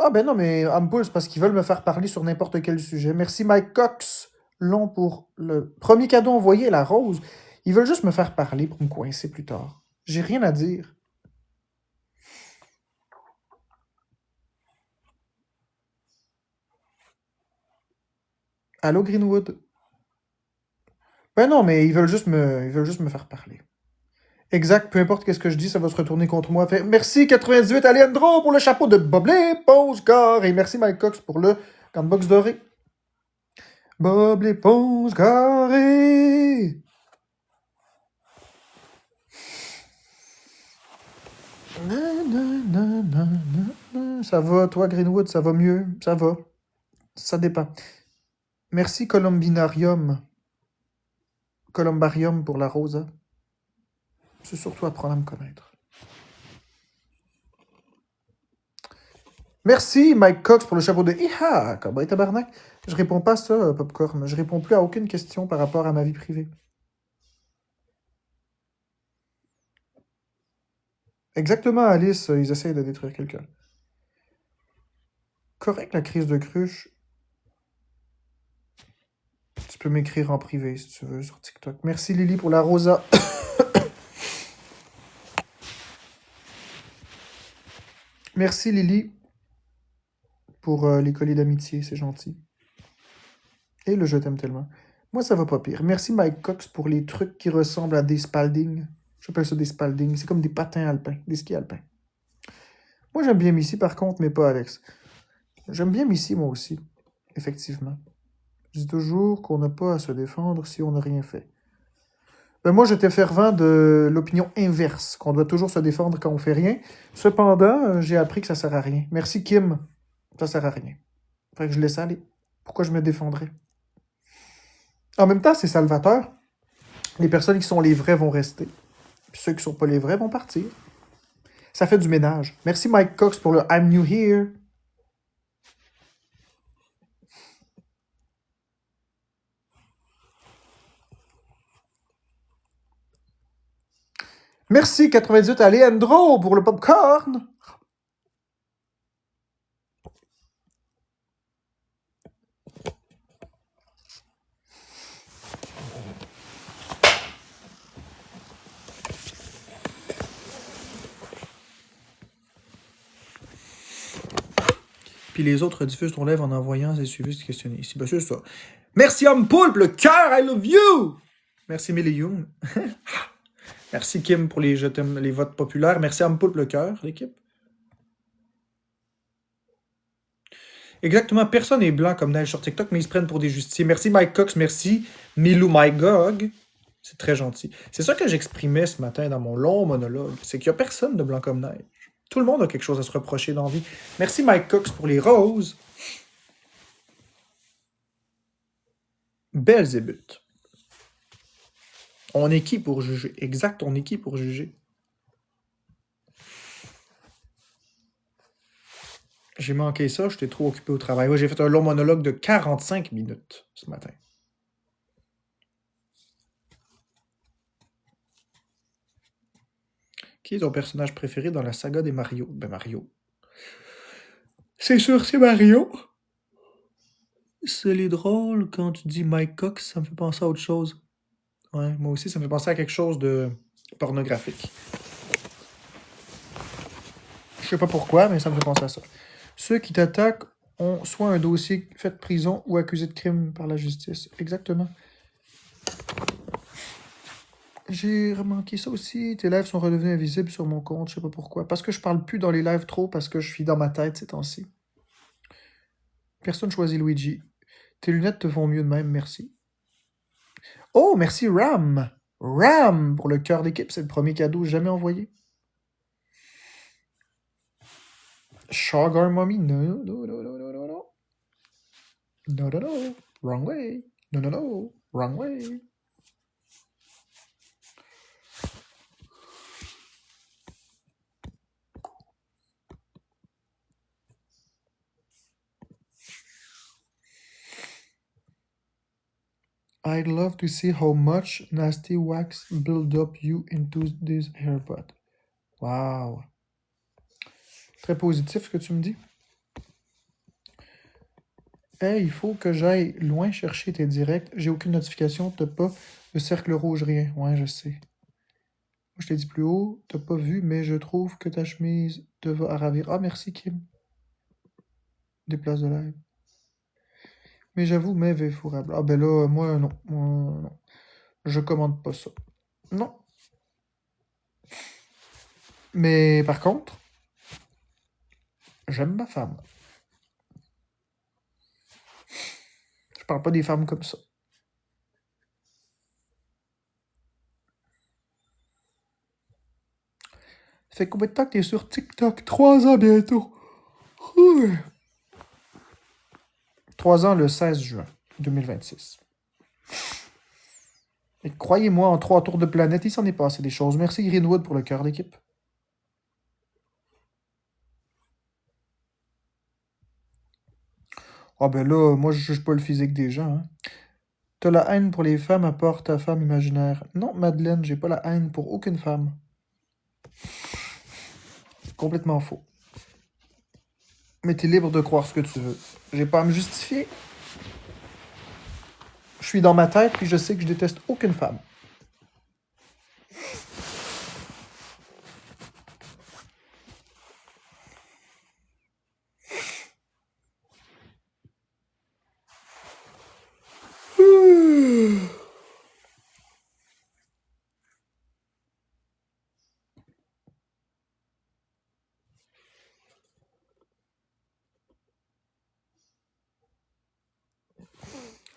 Ah ben non, mais Ampoule, c'est parce qu'ils veulent me faire parler sur n'importe quel sujet. Merci Mike Cox, long pour le premier cadeau envoyé, la rose. Ils veulent juste me faire parler pour me coincer plus tard. J'ai rien à dire. Allô, Greenwood? Ben non, mais ils veulent juste me faire parler. Exact, peu importe qu'est-ce que je dis, ça va se retourner contre moi. Fait, merci 98 Alejandro pour le chapeau de Bob l'éponge Gare. Et merci Mike Cox pour le box doré. Bob l'éponge Garé. Ça va, toi, Greenwood, ça va mieux? Ça va. Ça dépend. Merci Columbarium pour la rosa. C'est surtout apprendre à me connaître. Merci Mike Cox pour le chapeau de Iha, cowboy tabarnak. Je réponds pas à ça, Popcorn. Je réponds plus à aucune question par rapport à ma vie privée. Exactement, Alice, ils essayent de détruire quelqu'un. Correct, la crise de cruche. Tu peux m'écrire en privé si tu veux sur TikTok. Merci Lily pour la rosa. Merci Lily pour les colis d'amitié, c'est gentil. Et le je t'aime tellement. Moi, ça va pas pire. Merci Mike Cox pour les trucs qui ressemblent à des Spalding. J'appelle ça des Spalding. C'est comme des patins alpins, des skis alpins. Moi, j'aime bien Missy, par contre, mais pas Alex. J'aime bien Missy, moi aussi. Effectivement. Je dis toujours qu'on n'a pas à se défendre si on n'a rien fait. Ben moi, j'étais fervent de l'opinion inverse, qu'on doit toujours se défendre quand on fait rien. Cependant, j'ai appris que ça sert à rien. Merci Kim, ça sert à rien. Fait que je laisse aller. Pourquoi je me défendrais? En même temps, c'est salvateur. Les personnes qui sont les vrais vont rester. Puis ceux qui sont pas les vrais vont partir. Ça fait du ménage. Merci Mike Cox pour le I'm new here. Merci 98 Alejandro pour le popcorn. Puis les autres diffusent ton live en envoyant ces suivis se questionner. Ici, ben c'est ça. Merci Homme Poulpe, le cœur, I love you! Merci Million. Merci Kim pour les je t'aime, les votes populaires. Merci Homme Poulpe, le cœur, l'équipe. Exactement, personne n'est blanc comme neige sur TikTok, mais ils se prennent pour des justiciers. Merci Mike Cox, merci Milou MyGog. C'est très gentil. C'est ça que j'exprimais ce matin dans mon long monologue. C'est qu'il n'y a personne de blanc comme neige. Tout le monde a quelque chose à se reprocher dans la vie. Merci Mike Cox pour les roses. Belzébuth. On est qui pour juger? Exact, on est qui pour juger? J'ai manqué ça, j'étais trop occupé au travail. Ouais, j'ai fait un long monologue de 45 minutes ce matin. Qui est ton personnage préféré dans la saga des Mario? Ben Mario. C'est sûr, c'est Mario. C'est drôle quand tu dis Mike Cox, ça me fait penser à autre chose. Ouais, moi aussi, ça me fait penser à quelque chose de pornographique. Je sais pas pourquoi, mais ça me fait penser à ça. Ceux qui t'attaquent ont soit un dossier fait de prison ou accusé de crime par la justice. Exactement. J'ai remarqué ça aussi. Tes lives sont redevenus invisibles sur mon compte, je sais pas pourquoi. Parce que je parle plus dans les lives trop, parce que je suis dans ma tête ces temps-ci. Personne choisit Luigi. Tes lunettes te font mieux de même, merci. Oh, merci Ram! Ram pour le cœur d'équipe, c'est le premier cadeau jamais envoyé. Sugar Mommy, no, no, no, no, no, no, no. No, no, no, wrong way. No, no, no, wrong way. I'd love to see how much nasty wax build up you into this hairpod. Wow. Très positif ce que tu me dis. Hey, il faut que j'aille loin chercher tes directs. J'ai aucune notification, t'as pas le cercle rouge, rien. Ouais, je sais. Moi, je t'ai dit plus haut, t'as pas vu, mais je trouve que ta chemise te va à ravir. Ah, merci, Kim. Des places de live. Mais j'avoue, Mev est fourrable. Ah, ben là, moi, non. Moi, non. Je commande pas ça. Non. Mais par contre, j'aime ma femme. Je parle pas des femmes comme ça. Ça fait combien de temps que t'es sur TikTok? 3 ans bientôt. Ouh. 3 ans le 16 juin 2026. Et croyez-moi, en 3 tours de planète, il s'en est passé des choses. Merci Greenwood pour le cœur d'équipe. Ah ben là, moi je juge pas le physique des gens. Hein. T'as la haine pour les femmes à part ta femme imaginaire. Non, Madeleine, j'ai pas la haine pour aucune femme. Complètement faux. Mais t'es libre de croire ce que tu veux. J'ai pas à me justifier. Je suis dans ma tête puis je sais que je déteste aucune femme.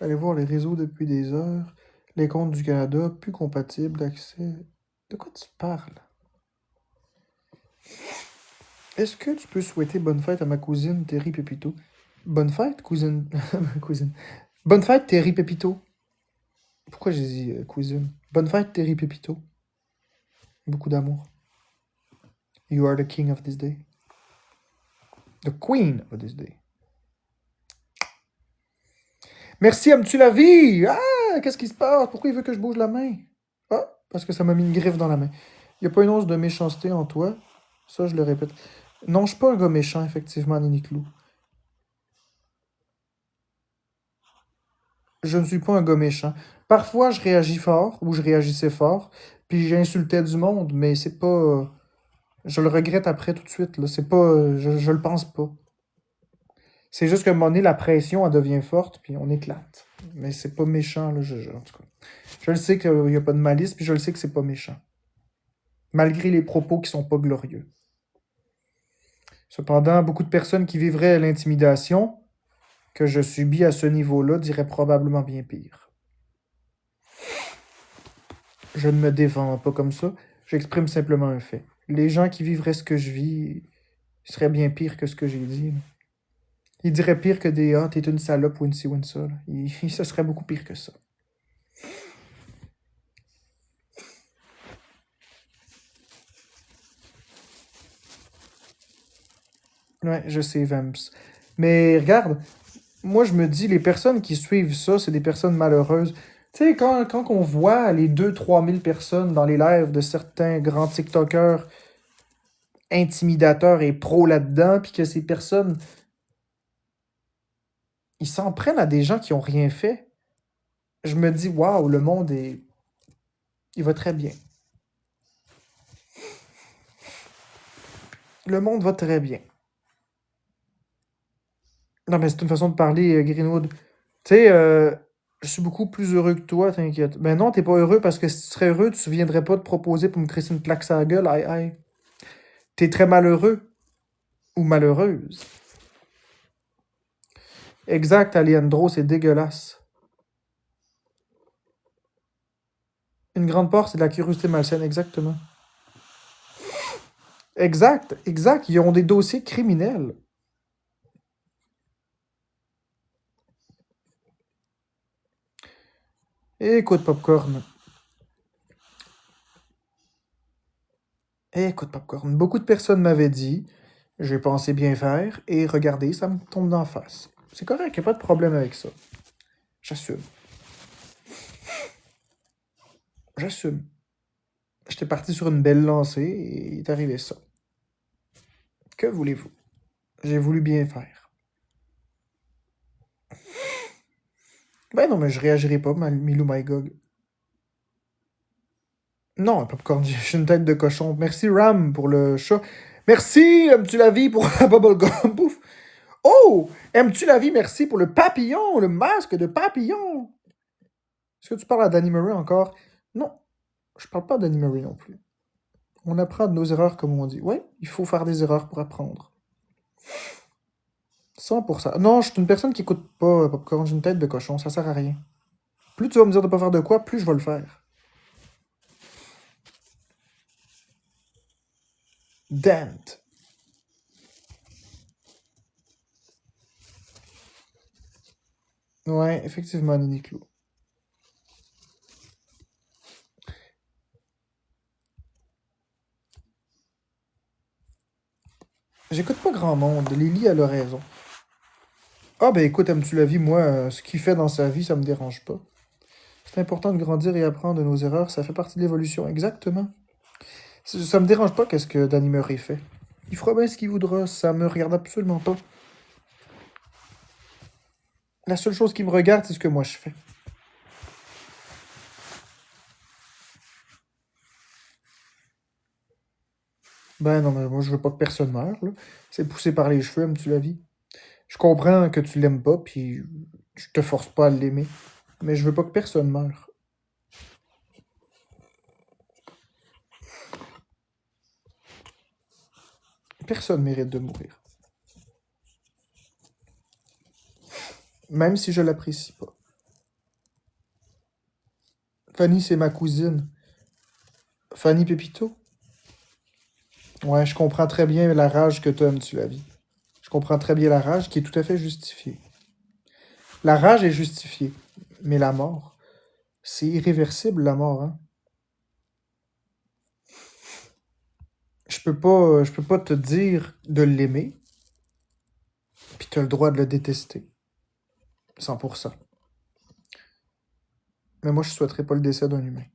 Allez voir les réseaux depuis des heures. Les comptes du Canada, plus compatibles d'accès. De quoi tu parles? Est-ce que tu peux souhaiter bonne fête à ma cousine Terry Pépito? Bonne fête, cousine. Cousine. Bonne fête, Terry Pépito. Pourquoi j'ai dit cousine? Bonne fête, Terry Pépito. Beaucoup d'amour. You are the king of this day. The queen of this day. Merci, aimes-tu la vie? Ah, qu'est-ce qui se passe? Pourquoi il veut que je bouge la main? Ah, parce que ça m'a mis une griffe dans la main. Il n'y a pas une once de méchanceté en toi. Ça, je le répète. Non, je suis pas un gars méchant, effectivement, Nini Clou. Je ne suis pas un gars méchant. Parfois, je réagis fort, ou je réagissais fort, puis j'insultais du monde, mais c'est pas... Je le regrette après tout de suite, là. C'est pas... Je le pense pas. C'est juste qu'à un moment donné, la pression, elle devient forte, puis on éclate. Mais c'est pas méchant, là, en tout cas. Je le sais qu'il n'y a pas de malice, puis je le sais que c'est pas méchant. Malgré les propos qui sont pas glorieux. Cependant, beaucoup de personnes qui vivraient l'intimidation que je subis à ce niveau-là diraient probablement bien pire. Je ne me défends pas comme ça, j'exprime simplement un fait. Les gens qui vivraient ce que je vis seraient bien pire que ce que j'ai dit. Là. Ils diraient pire que des « Ah, t'es une salope » ou une ci ou une ça. Là. Ce serait beaucoup pire que ça. Ouais, je sais, Vamps. Mais regarde, moi je me dis, les personnes qui suivent ça, c'est des personnes malheureuses. Tu sais, quand on voit les 2 000 à 3 000 personnes dans les lives de certains grands TikTokers intimidateurs et pros là-dedans, puis que ces personnes, ils s'en prennent à des gens qui ont rien fait, je me dis, waouh, le monde est... Il va très bien. Le monde va très bien. Non, mais c'est une façon de parler, Greenwood. Tu sais, je suis beaucoup plus heureux que toi, t'inquiète. Ben non, t'es pas heureux parce que si tu serais heureux, tu viendrais pas te proposer pour me crisser une plaque sur la gueule, aïe aïe. T'es très malheureux. Ou malheureuse. Exact, Aliandro, c'est dégueulasse. Une grande part, c'est de la curiosité malsaine, exactement. Exact, exact. Ils ont des dossiers criminels. Écoute, Popcorn. Écoute, Popcorn. Beaucoup de personnes m'avaient dit, j'ai pensé bien faire, et regardez, ça me tombe d'en face. C'est correct, y a pas de problème avec ça. J'assume. J'assume. J'étais parti sur une belle lancée, et il est arrivé ça. Que voulez-vous? J'ai voulu bien faire. Ben non, mais je réagirai pas, Milou My Gog. Non, Popcorn, j'ai une tête de cochon. Merci Ram pour le chat. Merci, aimes-tu la vie pour la bubblegum bouffe. Oh, aimes-tu la vie? Merci pour le papillon, le masque de papillon. Est-ce que tu parles à Danny Murray encore? Non, je parle pas à Danny Murray non plus. On apprend de nos erreurs, comme on dit. Ouais, il faut faire des erreurs pour apprendre. 100%. Non, je suis une personne qui écoute pas Popcorn, j'ai une tête de cochon, ça sert à rien. Plus tu vas me dire de pas faire de quoi, plus je vais le faire. Dent. Ouais, effectivement, Niniclou. J'écoute pas grand monde. Lily, elle a raison. Ah ben écoute, aimes-tu la vie? Moi, ce qu'il fait dans sa vie, ça me dérange pas. C'est important de grandir et apprendre de nos erreurs, ça fait partie de l'évolution, exactement. Ça me dérange pas qu'est-ce que Danny Murray fait. Il fera bien ce qu'il voudra, ça me regarde absolument pas. La seule chose qui me regarde, c'est ce que moi je fais. Ben non, mais moi je veux pas que personne meure, là. C'est poussé par les cheveux, aimes-tu la vie? Je comprends que tu l'aimes pas, puis je te force pas à l'aimer. Mais je veux pas que personne meure. Personne mérite de mourir. Même si je l'apprécie pas. Fanny, c'est ma cousine. Fanny Pépito? Ouais, je comprends très bien la rage que tu aimes-tu la vie. Je comprends très bien la rage qui est tout à fait justifiée. La rage est justifiée. Mais la mort, c'est irréversible, la mort, hein. Je peux pas te dire de l'aimer, puis tu as le droit de le détester. 100%. Mais moi, je souhaiterais pas le décès d'un humain.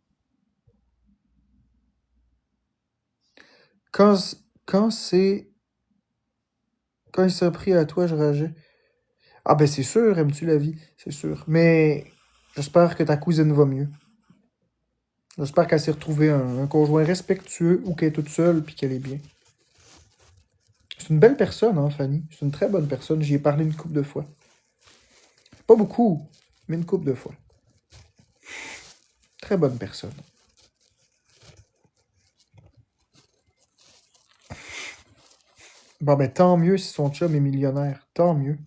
Quand, quand c'est... Quand il s'est pris à toi, je rageais. Ah ben c'est sûr, aimes-tu la vie? C'est sûr. Mais j'espère que ta cousine va mieux. J'espère qu'elle s'est retrouvée un conjoint respectueux ou qu'elle est toute seule puis qu'elle est bien. C'est une belle personne, hein, Fanny. C'est une très bonne personne. J'y ai parlé une couple de fois. Pas beaucoup, mais une couple de fois. Très bonne personne. Bon, ben tant mieux si son chum est millionnaire. Tant mieux.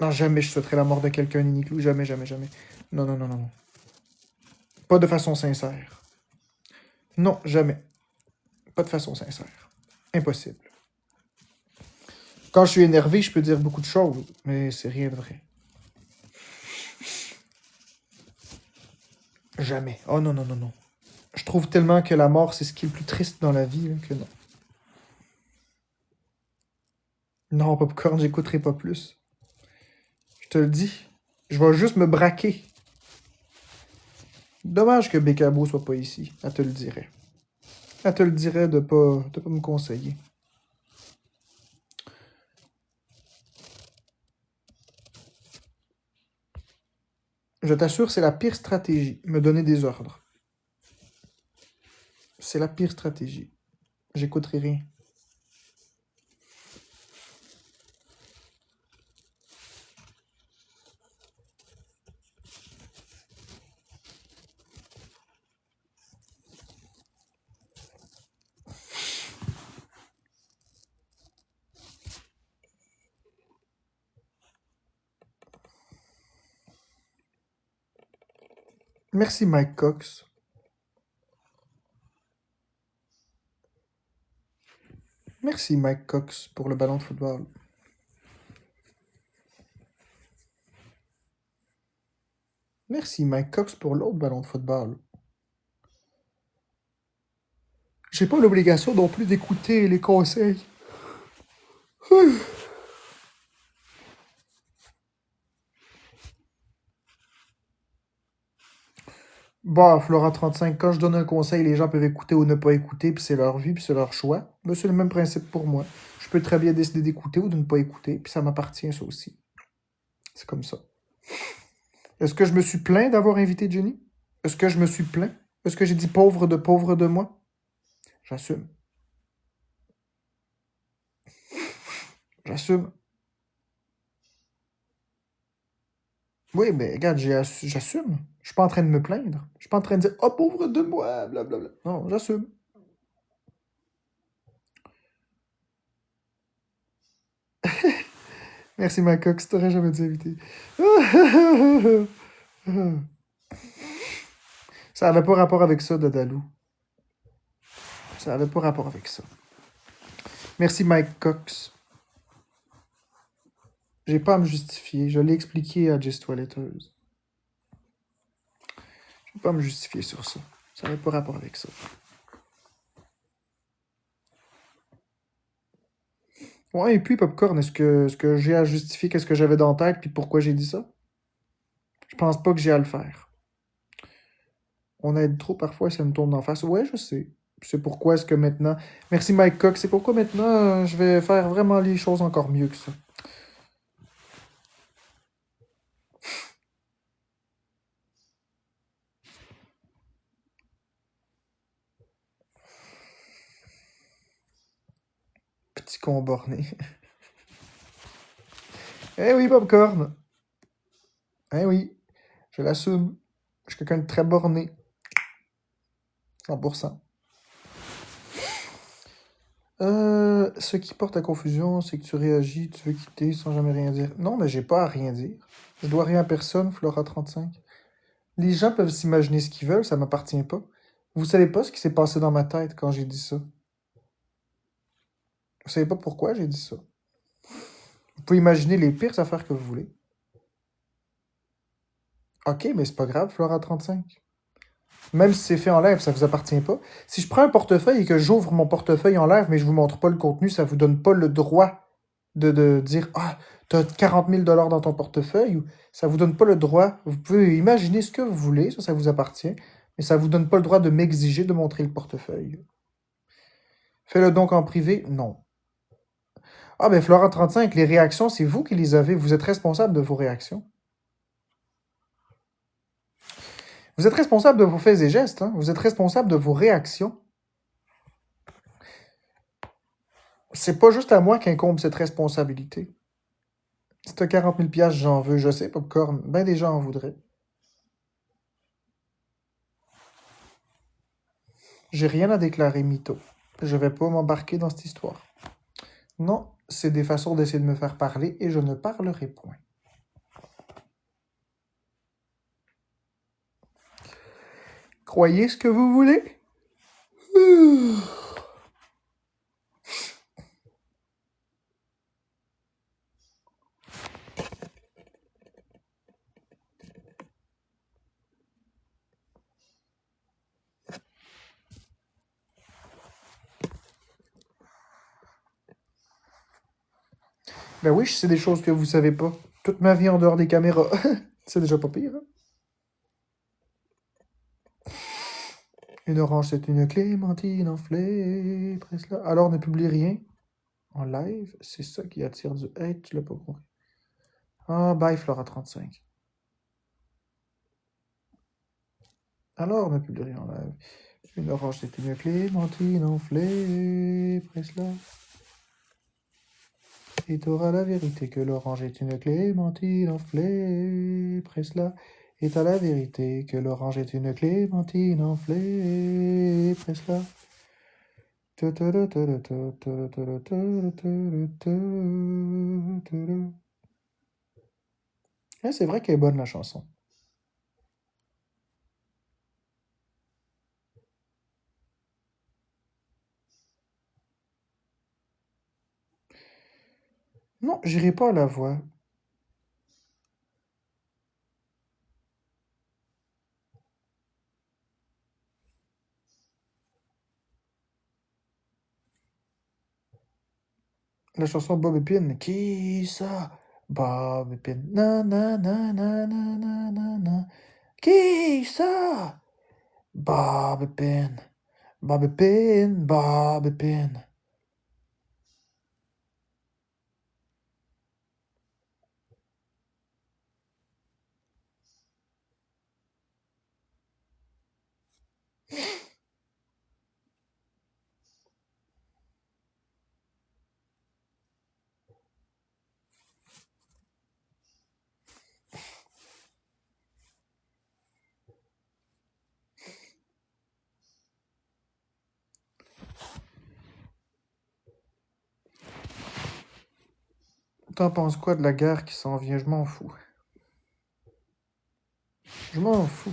Non, jamais je souhaiterais la mort de quelqu'un, Niniclou. Jamais, jamais, jamais. Non, non, non, non, non. Pas de façon sincère. Non, jamais. Pas de façon sincère. Impossible. Quand je suis énervé, je peux dire beaucoup de choses, mais c'est rien de vrai. Jamais. Oh non, non, non, non. Je trouve tellement que la mort, c'est ce qui est le plus triste dans la vie, là, que non. Non, Popcorn, j'écouterai pas plus. Je te le dis. Je vais juste me braquer. Dommage que Bécabo soit pas ici. Elle te le dirait. Elle te le dirait de pas me conseiller. Je t'assure, c'est la pire stratégie. Me donner des ordres. C'est la pire stratégie. J'écouterai rien. Merci, Mike Cox. Merci, Mike Cox, pour le ballon de football. Merci, Mike Cox, pour l'autre ballon de football. J'ai pas l'obligation non plus d'écouter les conseils. Bah, Flora 35, quand je donne un conseil, les gens peuvent écouter ou ne pas écouter, puis c'est leur vie, puis c'est leur choix. Mais c'est le même principe pour moi. Je peux très bien décider d'écouter ou de ne pas écouter, puis ça m'appartient, ça aussi. C'est comme ça. Est-ce que je me suis plaint d'avoir invité Jenny? Est-ce que je me suis plaint? Est-ce que j'ai dit pauvre de moi? J'assume. J'assume. Oui, mais regarde, j'assume. Je suis pas en train de me plaindre. Je suis pas en train de dire oh pauvre de moi, blablabla. Non, j'assume. Merci ma coque, t'aurais jamais dû inviter. Ça avait pas rapport avec ça, Dadalou. Ça avait pas rapport avec ça. Merci Mike Cox. J'ai pas à me justifier. Je l'ai expliqué à Jess Toiletteuse. Je vais pas me justifier sur ça. Ça n'avait pas rapport avec ça. Ouais, et puis Popcorn, est-ce que j'ai à justifier qu'est-ce que j'avais dans la tête puis pourquoi j'ai dit ça? Je pense pas que j'ai à le faire. On aide trop parfois, ça nous tourne en face. Ouais, je sais. C'est pourquoi est-ce que maintenant. Merci Mike Cox. C'est pourquoi maintenant je vais faire vraiment les choses encore mieux que ça. Petit con borné. Eh oui, Popcorn. Eh oui, je l'assume. Je suis quelqu'un de très borné. 100%. Ce qui porte à confusion, c'est que tu réagis, tu veux quitter sans jamais rien dire. Non, mais j'ai pas à rien dire. Je dois rien à personne, Flora35. Les gens peuvent s'imaginer ce qu'ils veulent, ça m'appartient pas. Vous savez pas ce qui s'est passé dans ma tête quand j'ai dit ça. Vous savez pas pourquoi j'ai dit ça. Vous pouvez imaginer les pires affaires que vous voulez. Ok, mais c'est pas grave, Flora35. Même si c'est fait en live, ça vous appartient pas. Si je prends un portefeuille et que j'ouvre mon portefeuille en live, mais je vous montre pas le contenu, ça vous donne pas le droit de dire ah, t'as 40 000 dans ton portefeuille. Ça vous donne pas le droit. Vous pouvez imaginer ce que vous voulez, ça vous appartient, mais ça vous donne pas le droit de m'exiger de montrer le portefeuille. Fais-le donc en privé? Non. Ah ben Florent35, les réactions, c'est vous qui les avez. Vous êtes responsable de vos réactions. Vous êtes responsable de vos faits et gestes. Hein? Vous êtes responsable de vos réactions. C'est pas juste à moi qu'incombe cette responsabilité. Si t'as 40 000 piastres, j'en veux, je sais, Popcorn. Ben des gens en voudraient. J'ai rien à déclarer, mytho. Je vais pas m'embarquer dans cette histoire. Non, c'est des façons d'essayer de me faire parler et je ne parlerai point. Croyez ce que vous voulez. Ben oui, je sais des choses que vous savez pas. Toute ma vie en dehors des caméras. C'est déjà pas pire. Hein? Une orange, c'est une clémentine enflée. Presse là. Alors ne publie rien en live. C'est ça qui attire du hate. Tu l'as pas compris. Ah, bye Flora35. Alors ne publie rien en live. Une orange, c'est une clémentine enflée. Presse là. Et t'auras la vérité que l'orange est une clémentine enflée. Presse-la. Et t'as la vérité que l'orange est une clémentine enflée. Presse-la. C'est vrai qu'elle est bonne la chanson. Non, j'irai pas à la voix. La chanson Bob Epine. Qui ça? Bob Epine. Na na na na na na na na. Qui ça? Bob Epine. Bob Epine. Bob Epine. T'en penses quoi de la guerre qui s'en vient? Je m'en fous. Je m'en fous.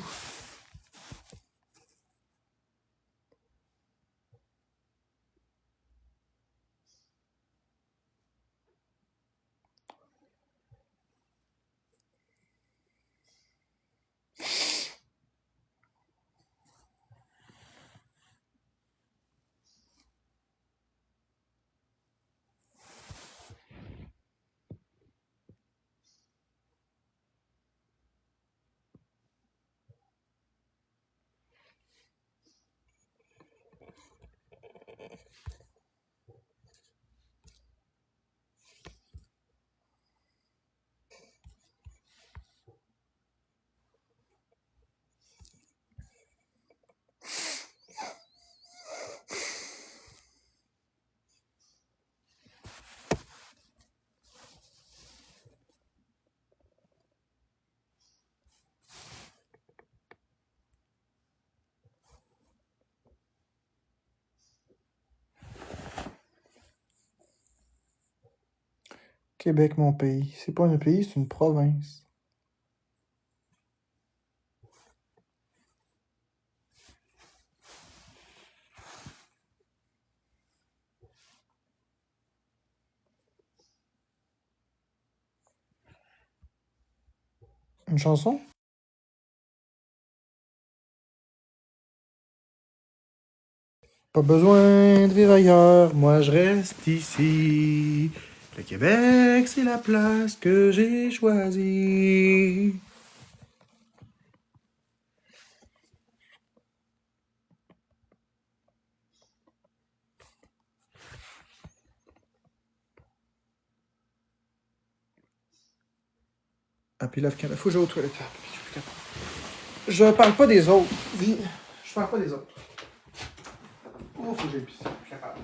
Québec, mon pays. C'est pas un pays, c'est une province. Une chanson? Pas besoin de vivre ailleurs, moi je reste ici. Le Québec, c'est la place que j'ai choisie. Ah, puis là, faut que j'aille aux toilettes. Ah, puis je suis plus capable. Je parle pas des autres. Je parle pas des autres. Oh, faut que j'aille pisser. Je suis plus capable.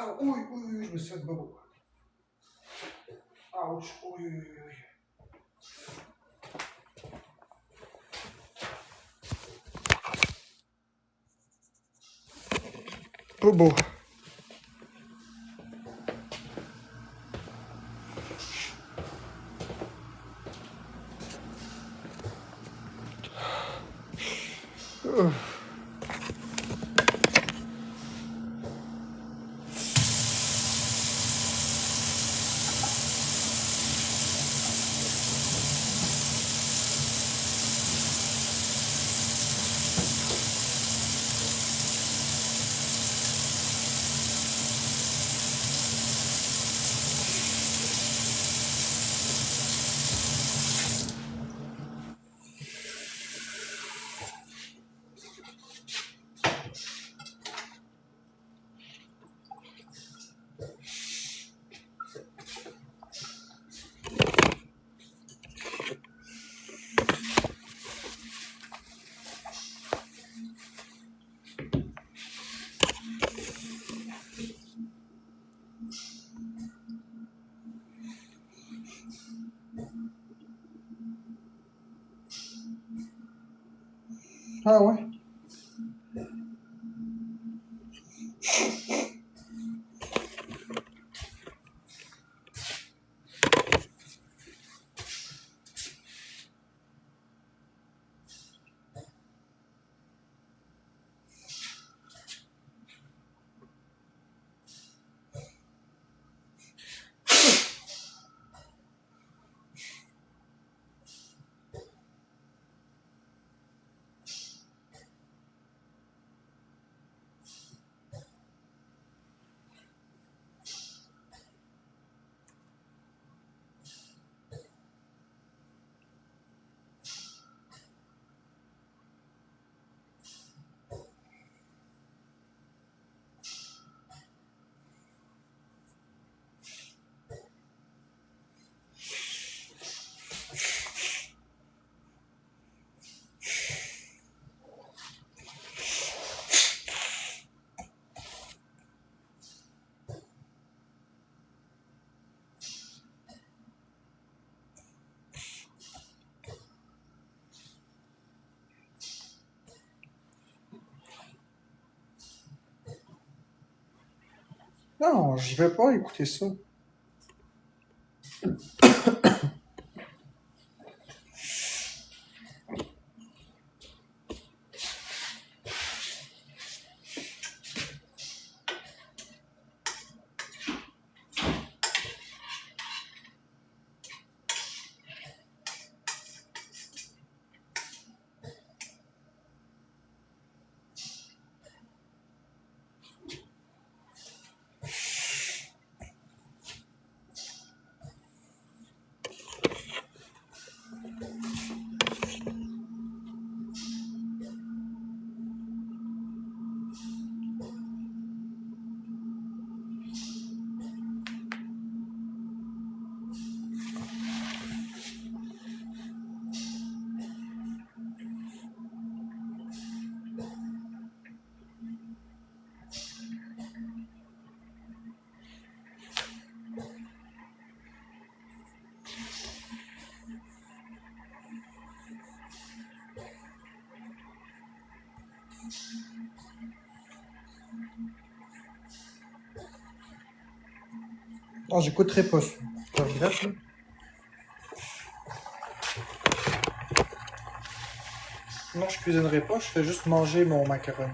Ah, oui, oui, oui, je me suis fait bobo. Ouch, oui, oui, oui, oui. Bobo. Ah ouais? Non, j'y vais pas écouter ça. Non, j'écouterai pas ça. Je regrette, là. Non, je cuisinerai pas, je fais juste manger mon macaroni.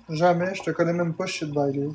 Jamais, je te connais même pas, shit Bailey.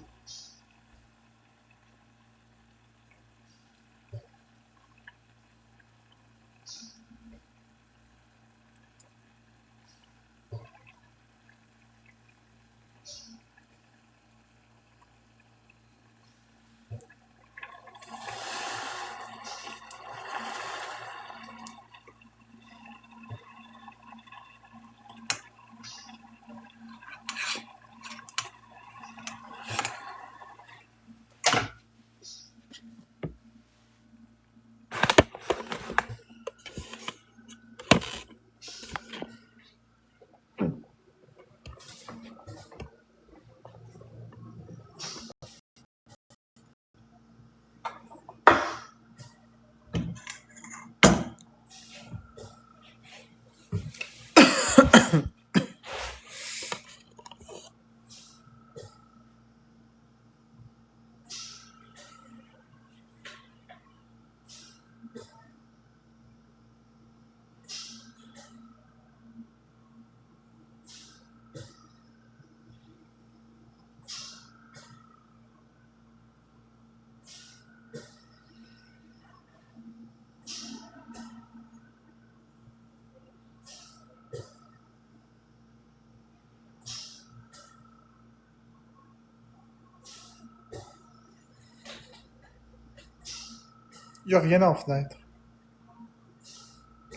Y a rien en fenêtre.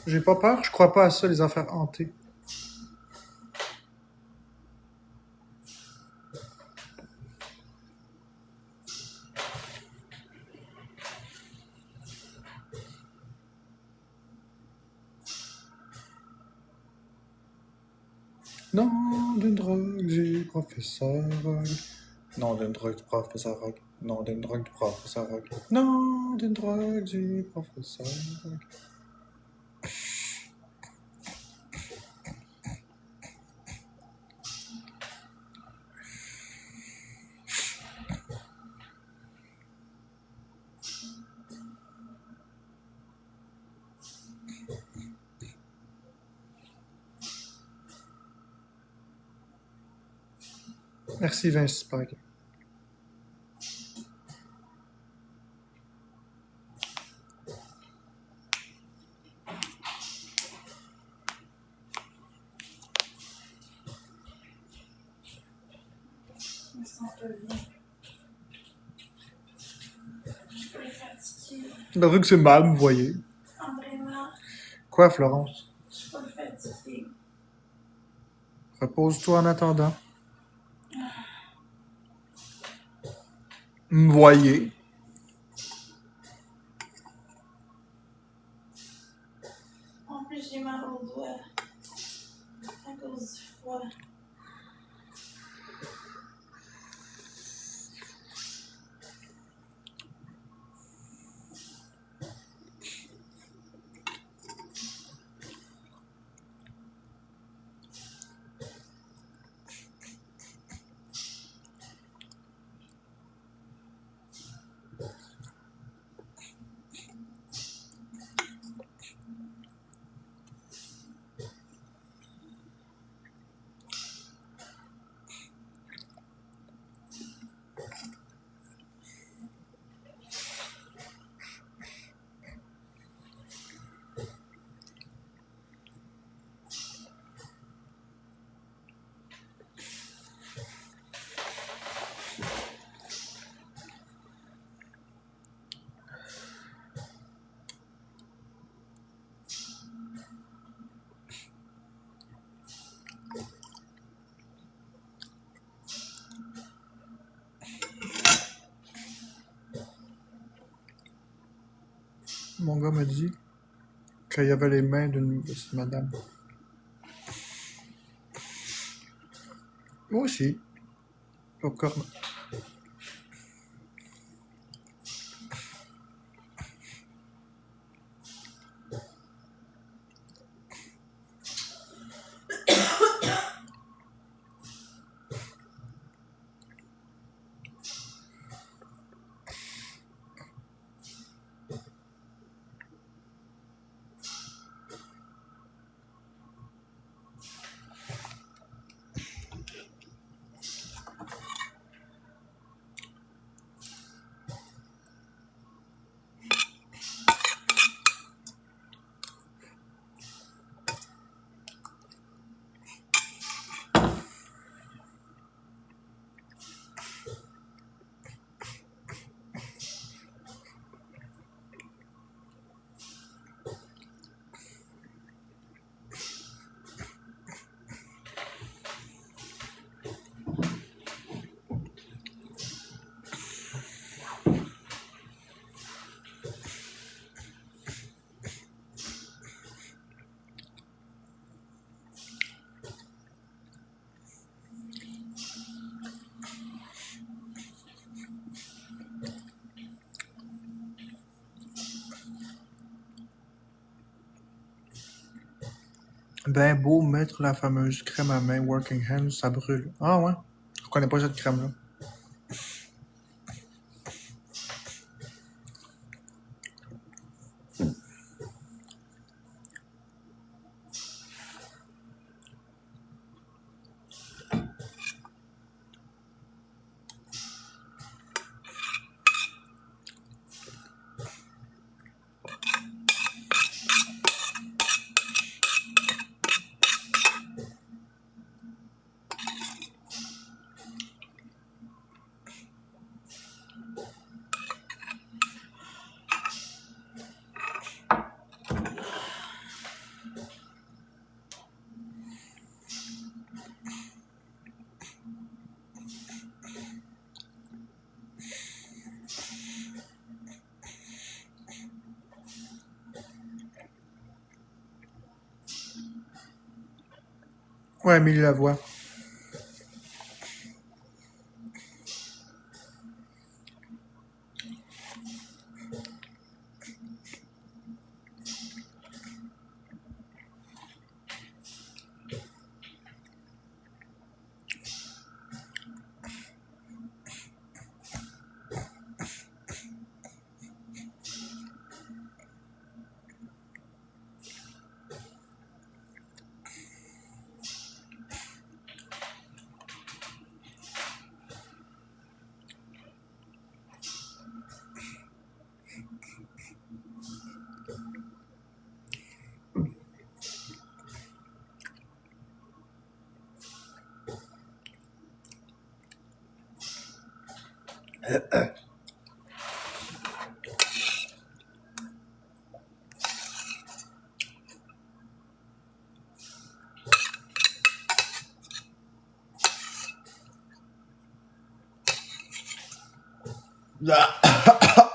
J'ai pas peur, je crois pas à ça, les affaires hantées. Non, d'une drogue du professeur Rogue. Non, d'une drogue du professeur Rogue. Non, d'une drogue du professeur Rogue. Non, d'une drogue du professeur Rogue. Merci Vince Spag. Je me sens pas bien. Je suis fatiguée. Le truc, c'est mal, vous voyez. Vraiment, Quoi, Florence? je suis pas fatiguée. Repose-toi en attendant. Me voyez. En plus, j'ai mal au doigt à cause du froid. Mon gars m'a dit qu'il y avait les mains d'une madame. Moi aussi. Popcorn. Ben beau mettre la fameuse crème à main Working Hands, ça brûle. Ah ouais? Je connais pas cette crème-là. Ouais, Émilie Lavoie.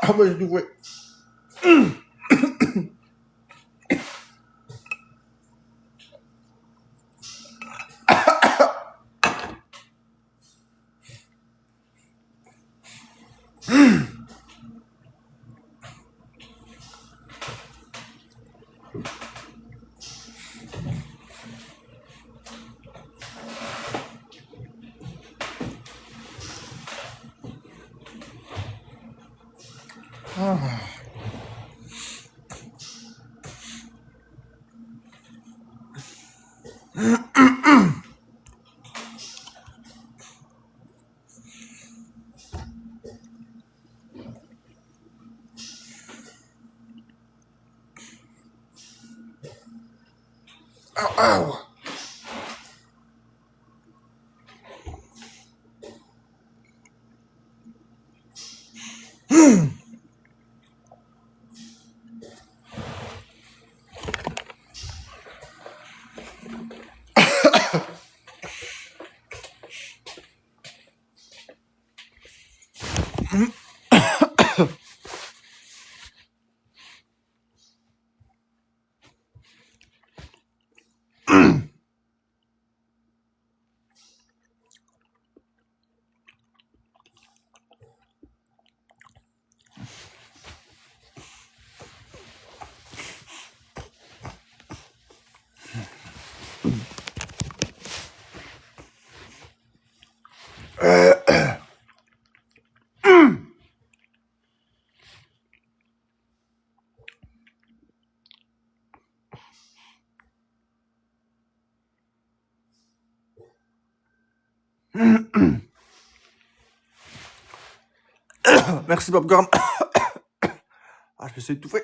Ah, moi, je dis ouais. Ah. Au, au. Merci, Popcorn. Ah, je me suis étouffé.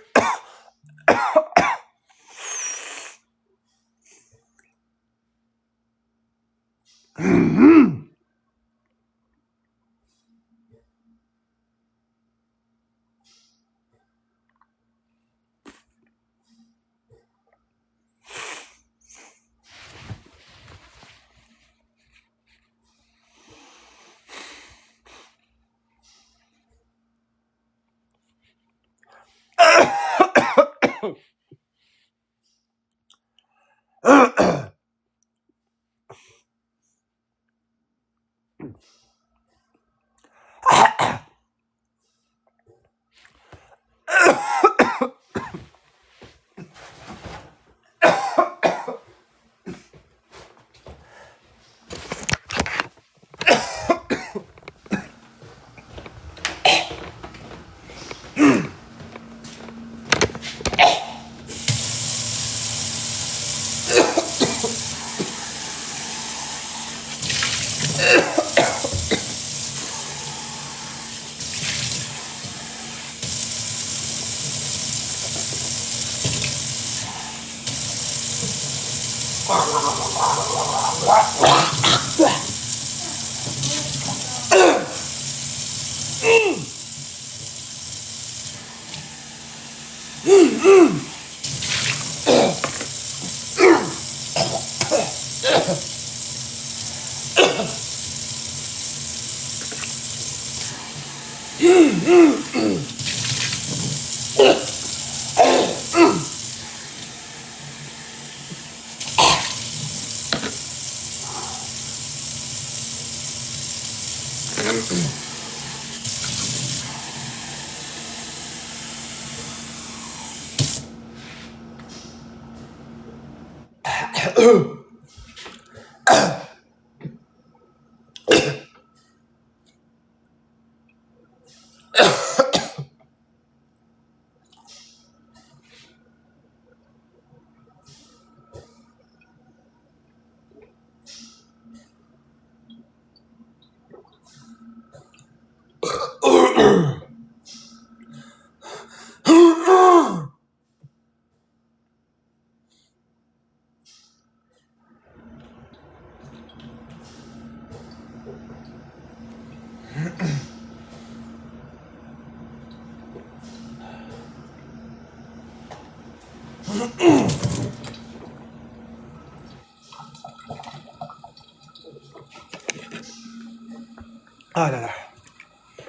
Ah là là.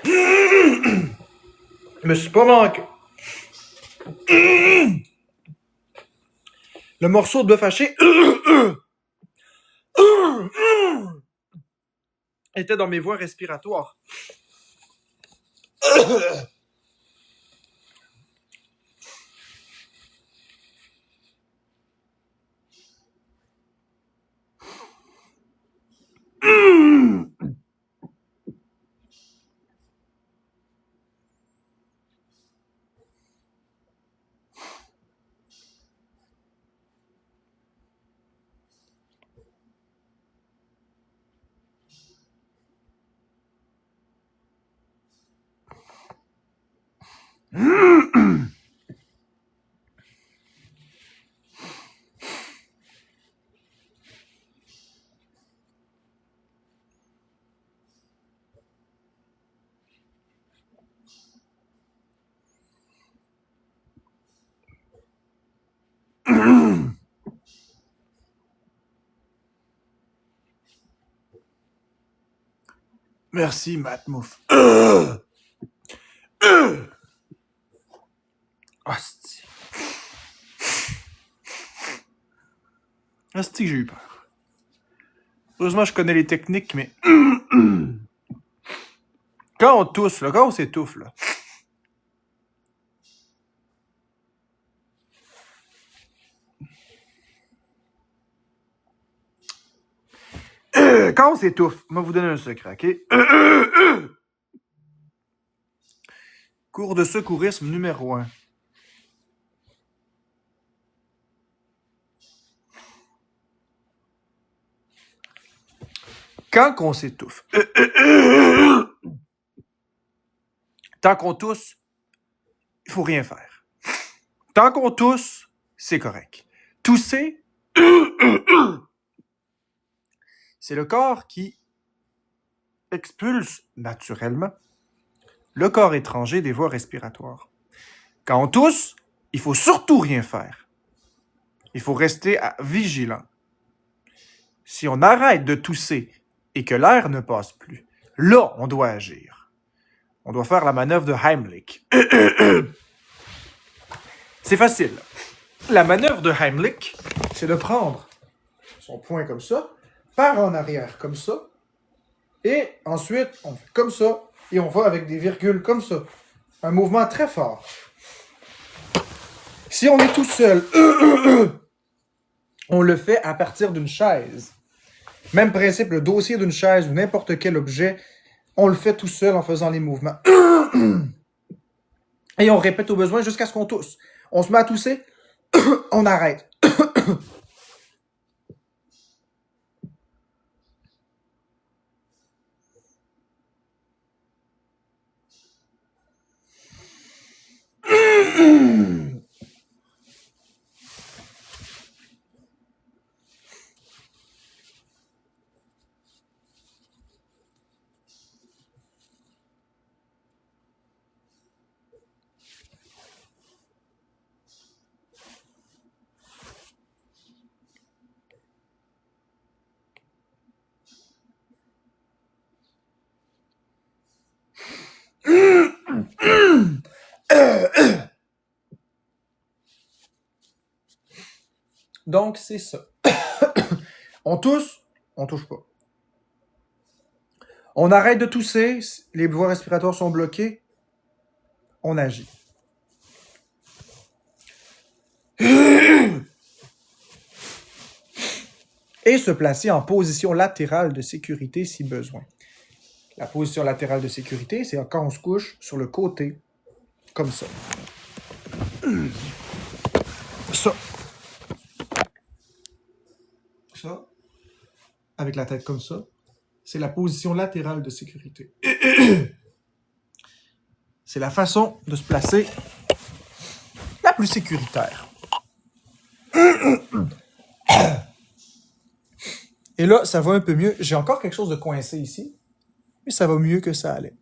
Je me suis pas manqué. Le morceau de bœuf haché était dans mes voies respiratoires. Merci, Matt Mouf. Asti. Asti, j'ai eu peur. Heureusement, je connais les techniques, mais... Quand on tousse, là, quand on s'étouffe, là... Quand on s'étouffe, moi, vous donner un secret, OK? Cours de secourisme numéro 1. Quand on s'étouffe, tant qu'on tousse, il faut rien faire. Tant qu'on tousse, c'est correct. Tousser, c'est le corps qui expulse naturellement le corps étranger des voies respiratoires. Quand on tousse, il faut surtout rien faire. Il faut rester vigilant. Si on arrête de tousser et que l'air ne passe plus, là, on doit agir. On doit faire la manœuvre de Heimlich. C'est facile. La manœuvre de Heimlich, c'est de prendre son poing comme ça, par en arrière comme ça, et ensuite, on fait comme ça, et on va avec des virgules comme ça. Un mouvement très fort. Si on est tout seul, on le fait à partir d'une chaise. Même principe, le dossier d'une chaise ou n'importe quel objet, on le fait tout seul en faisant les mouvements. Et on répète au besoin jusqu'à ce qu'on tousse. On se met à tousser, on arrête. Donc, c'est ça. On tousse, on touche pas. On arrête de tousser, les voies respiratoires sont bloquées, on agit. Et se placer en position latérale de sécurité si besoin. La position latérale de sécurité, c'est quand on se couche sur le côté, comme ça. Ça. Ça. Avec la tête comme ça. C'est la position latérale de sécurité. C'est la façon de se placer la plus sécuritaire. Et là, ça va un peu mieux. J'ai encore quelque chose de coincé ici, mais ça va mieux que ça allait.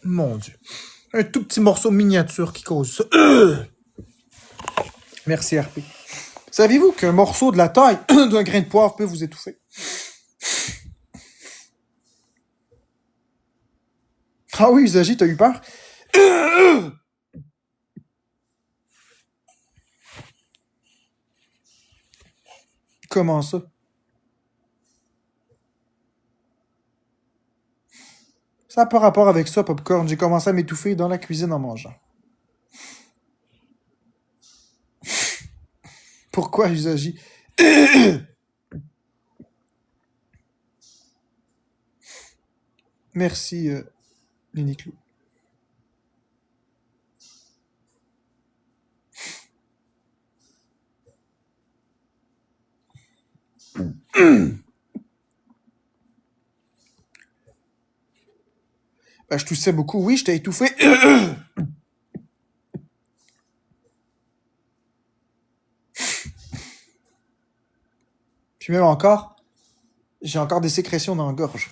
Mon Dieu. Un tout petit morceau miniature qui cause ça. Merci, RP. Saviez-vous qu'un morceau de la taille d'un grain de poivre peut vous étouffer? Ah oui, Usagi, t'as eu peur? Comment ça? Ça n'a pas rapport avec ça, Popcorn. J'ai commencé à m'étouffer dans la cuisine en mangeant. Pourquoi, Usagi? Merci, Léniclou. Ben, je toussais beaucoup. Oui, je t'ai étouffé. Puis même encore, j'ai encore des sécrétions dans la gorge.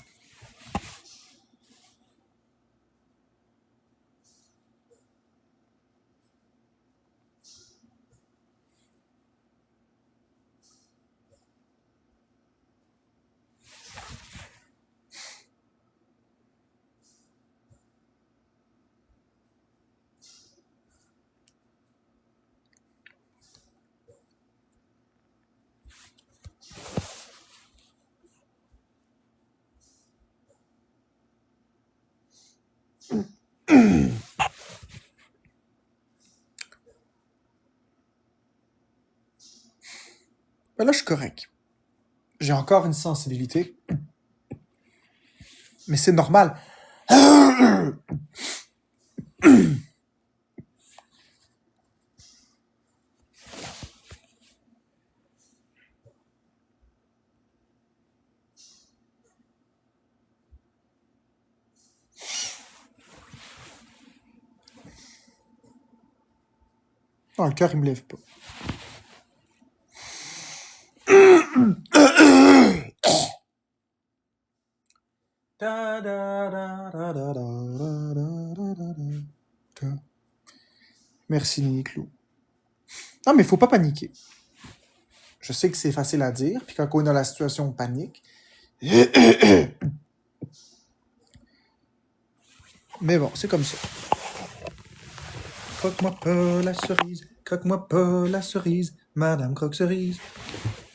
Ben là, je suis correct. J'ai encore une sensibilité. Mais c'est normal. Non, le cœur, il me lève pas. Merci, Léniclou. Non, mais il faut pas paniquer. Je sais que c'est facile à dire, puis quand on est dans la situation, on panique. Mais bon, c'est comme ça. Croque-moi pas la cerise, croque-moi pas la cerise, Madame Croque-Cerise.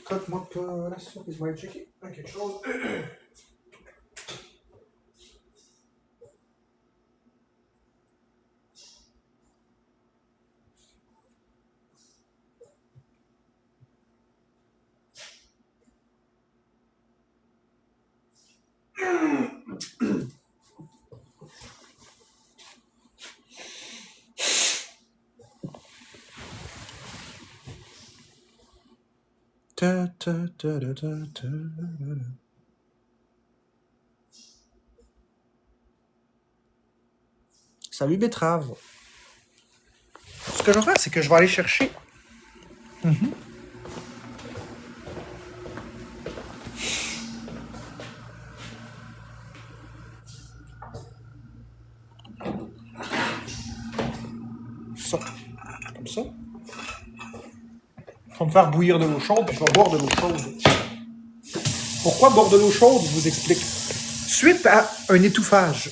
Croque-moi pas la cerise. On va aller checker quelque chose. Salut Betterave. Ce que je vais faire, c'est que je vais aller chercher. Ça. Comme ça. Je vais me faire bouillir de l'eau chaude, puis je vais boire de l'eau chaude. Pourquoi boire de l'eau chaude? Je vous explique. Suite à un étouffage,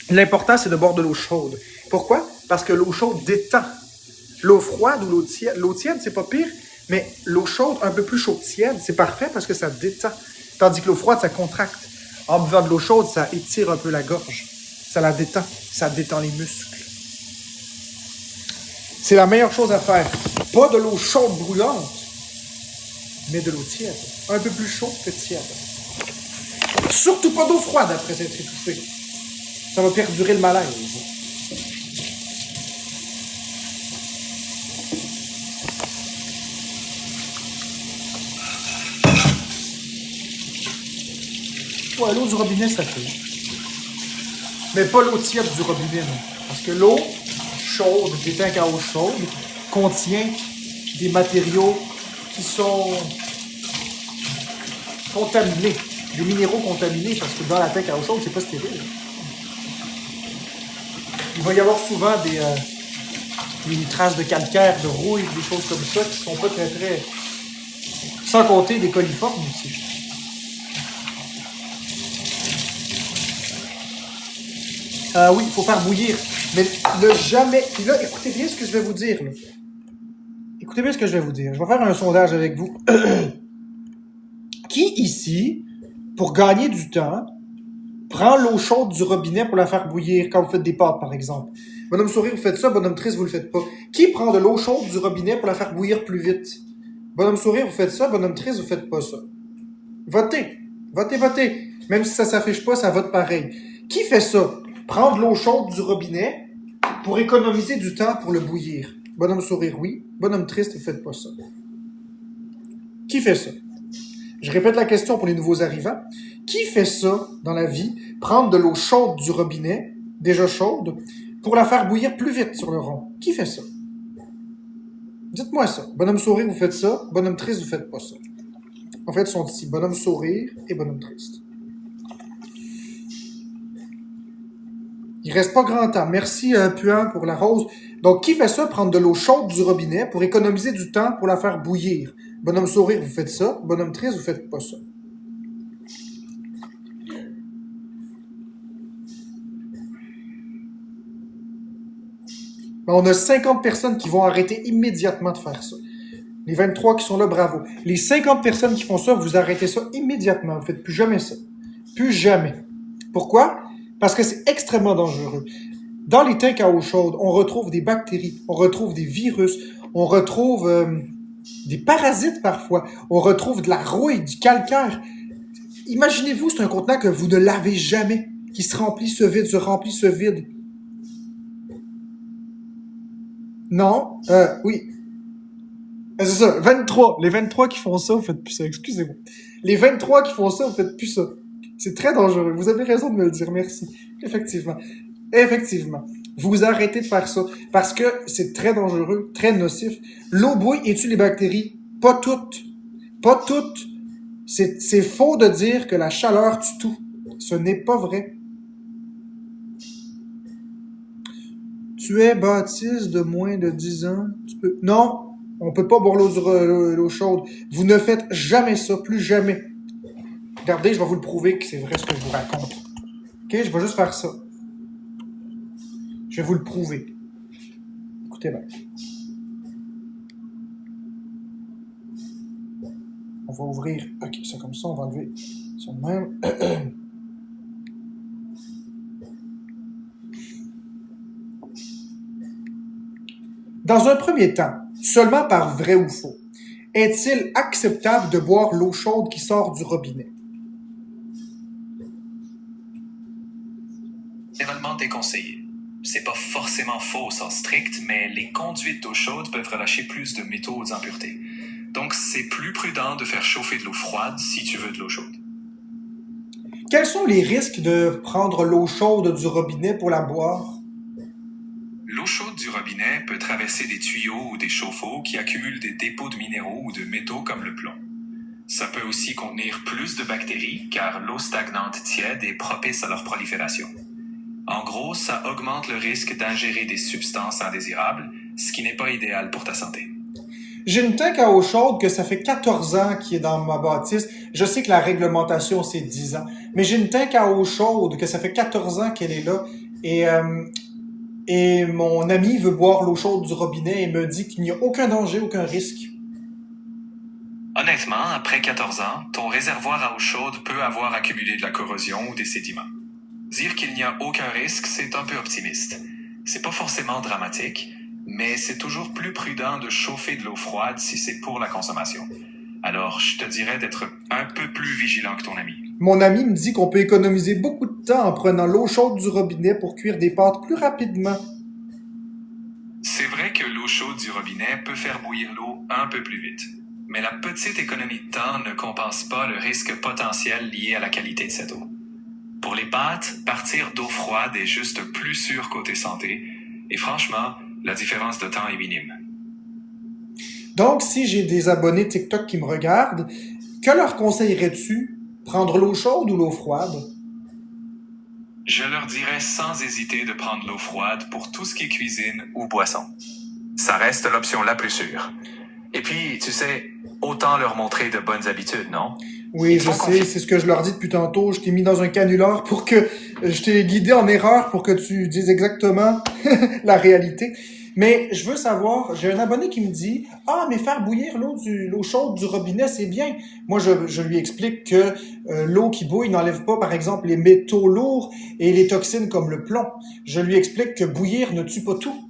l'important, c'est de boire de l'eau chaude. Pourquoi? Parce que l'eau chaude détend. L'eau froide ou l'eau tiède, c'est pas pire, mais l'eau chaude, un peu plus chaude tiède, c'est parfait parce que ça détend. Tandis que l'eau froide, ça contracte. En buvant de l'eau chaude, ça étire un peu la gorge. Ça la détend. Ça détend les muscles. C'est la meilleure chose à faire. Pas de l'eau chaude brûlante, mais de l'eau tiède. Un peu plus chaude que tiède. Surtout pas d'eau froide après s'être étouffé. Ça va perdurer le malaise. Ouais, l'eau du robinet, ça fait. Mais pas l'eau tiède du robinet, non. Parce que l'eau chaude, des tanks à eau chaude, contient des matériaux qui sont contaminés. Des minéraux contaminés, parce que dans la tank à eau chaude, c'est pas stérile. Il va y avoir souvent des traces de calcaire, de rouille, des choses comme ça qui sont pas très, très... Sans compter des coliformes aussi. Oui, il faut faire bouillir. Mais ne jamais... Puis là, écoutez bien ce que je vais vous dire. Là. Écoutez bien ce que je vais vous dire. Je vais faire un sondage avec vous. Qui ici, pour gagner du temps, prend l'eau chaude du robinet pour la faire bouillir quand vous faites des pâtes, par exemple? Bonhomme sourire, vous faites ça. Bonhomme triste, vous le faites pas. Qui prend de l'eau chaude du robinet pour la faire bouillir plus vite? Bonhomme sourire, vous faites ça. Bonhomme triste, vous faites pas ça. Votez. Votez, votez. Même si ça s'affiche pas, ça vote pareil. Qui fait ça? Prendre l'eau chaude du robinet pour économiser du temps pour le bouillir. Bonhomme sourire, oui. Bonhomme triste, vous faites pas ça. Qui fait ça? Je répète la question pour les nouveaux arrivants. Qui fait ça dans la vie? Prendre de l'eau chaude du robinet, déjà chaude, pour la faire bouillir plus vite sur le rond. Qui fait ça? Dites-moi ça. Bonhomme sourire, vous faites ça. Bonhomme triste, vous faites pas ça. En fait, ils sont ici. Bonhomme sourire et bonhomme triste. Il reste pas grand temps. Merci, Puant, pour la rose. Donc, qui fait ça? Prendre de l'eau chaude du robinet pour économiser du temps pour la faire bouillir. Bonhomme sourire, vous faites ça. Bonhomme triste, vous faites pas ça. On a 50 personnes qui vont arrêter immédiatement de faire ça. Les 23 qui sont là, bravo. Les 50 personnes qui font ça, vous arrêtez ça immédiatement. Vous faites plus jamais ça. Plus jamais. Pourquoi? Parce que c'est extrêmement dangereux. Dans les tanks à eau chaude, on retrouve des bactéries, on retrouve des virus, on retrouve des parasites parfois, on retrouve de la rouille, du calcaire. Imaginez-vous, c'est un contenant que vous ne lavez jamais, qui se remplit, se vide, se remplit, se vide. Non, oui. C'est ça, 23. Les 23 qui font ça, vous faites plus ça. Excusez-moi. Les 23 qui font ça, vous faites plus ça. C'est très dangereux. Vous avez raison de me le dire. Merci. Effectivement. Effectivement. Vous arrêtez de faire ça. Parce que c'est très dangereux, très nocif. L'eau bouille et tue les bactéries. Pas toutes. Pas toutes. C'est faux de dire que la chaleur tue tout. Ce n'est pas vrai. Tu es baptiste de moins de 10 ans. Tu peux... Non, on peut pas boire l'eau chaude. Vous ne faites jamais ça, plus jamais. Regardez, je vais vous le prouver que c'est vrai ce que je vous raconte. OK, je vais juste faire ça. Je vais vous le prouver. Écoutez bien. On va ouvrir... OK, ça comme ça, on va enlever ça de même. Dans un premier temps, seulement par vrai ou faux, est-il acceptable de boire l'eau chaude qui sort du robinet? Généralement déconseillé. C'est pas forcément faux au sens strict, mais les conduites d'eau chaude peuvent relâcher plus de métaux ou d'impuretés. Donc c'est plus prudent de faire chauffer de l'eau froide si tu veux de l'eau chaude. Quels sont les risques de prendre l'eau chaude du robinet pour la boire? L'eau chaude du robinet peut traverser des tuyaux ou des chauffe-eau qui accumulent des dépôts de minéraux ou de métaux comme le plomb. Ça peut aussi contenir plus de bactéries car l'eau stagnante tiède est propice à leur prolifération. En gros, ça augmente le risque d'ingérer des substances indésirables, ce qui n'est pas idéal pour ta santé. J'ai une tank à eau chaude que ça fait 14 ans qui est dans ma bâtisse. Je sais que la réglementation, c'est 10 ans. Mais j'ai une tank à eau chaude que ça fait 14 ans qu'elle est là. Et, euh, et mon ami veut boire l'eau chaude du robinet et me dit qu'il n'y a aucun danger, aucun risque. Honnêtement, après 14 ans, ton réservoir à eau chaude peut avoir accumulé de la corrosion ou des sédiments. Dire qu'il n'y a aucun risque, c'est un peu optimiste. C'est pas forcément dramatique, mais c'est toujours plus prudent de chauffer de l'eau froide si c'est pour la consommation. Alors, je te dirais d'être un peu plus vigilant que ton ami. Mon ami me dit qu'on peut économiser beaucoup de temps en prenant l'eau chaude du robinet pour cuire des pâtes plus rapidement. C'est vrai que l'eau chaude du robinet peut faire bouillir l'eau un peu plus vite. Mais la petite économie de temps ne compense pas le risque potentiel lié à la qualité de cette eau. Pour les pâtes, partir d'eau froide est juste plus sûr côté santé, et franchement, la différence de temps est minime. Donc, si j'ai des abonnés TikTok qui me regardent, que leur conseillerais-tu? Prendre l'eau chaude ou l'eau froide? Je leur dirais sans hésiter de prendre l'eau froide pour tout ce qui est cuisine ou boisson. Ça reste l'option la plus sûre. Et puis, tu sais, autant leur montrer de bonnes habitudes, non? Oui, je sais, c'est ce que je leur dis depuis tantôt. Je t'ai mis dans un canular pour que je t'ai guidé en erreur pour que tu dises exactement la réalité. Mais je veux savoir, j'ai un abonné qui me dit « Ah, mais faire bouillir l'eau chaude du robinet, c'est bien. » Moi, je lui explique que l'eau qui bouille n'enlève pas, par exemple, les métaux lourds et les toxines comme le plomb. Je lui explique que bouillir ne tue pas tout.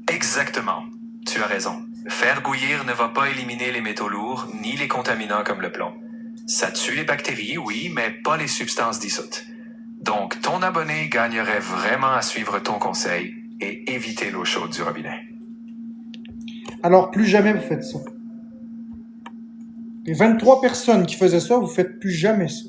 Exactement. Tu as raison. Faire bouillir ne va pas éliminer les métaux lourds ni les contaminants comme le plomb. Ça tue les bactéries, oui, mais pas les substances dissoutes. Donc, ton abonné gagnerait vraiment à suivre ton conseil et éviter l'eau chaude du robinet. Alors, plus jamais vous faites ça. Les 23 personnes qui faisaient ça, vous faites plus jamais ça.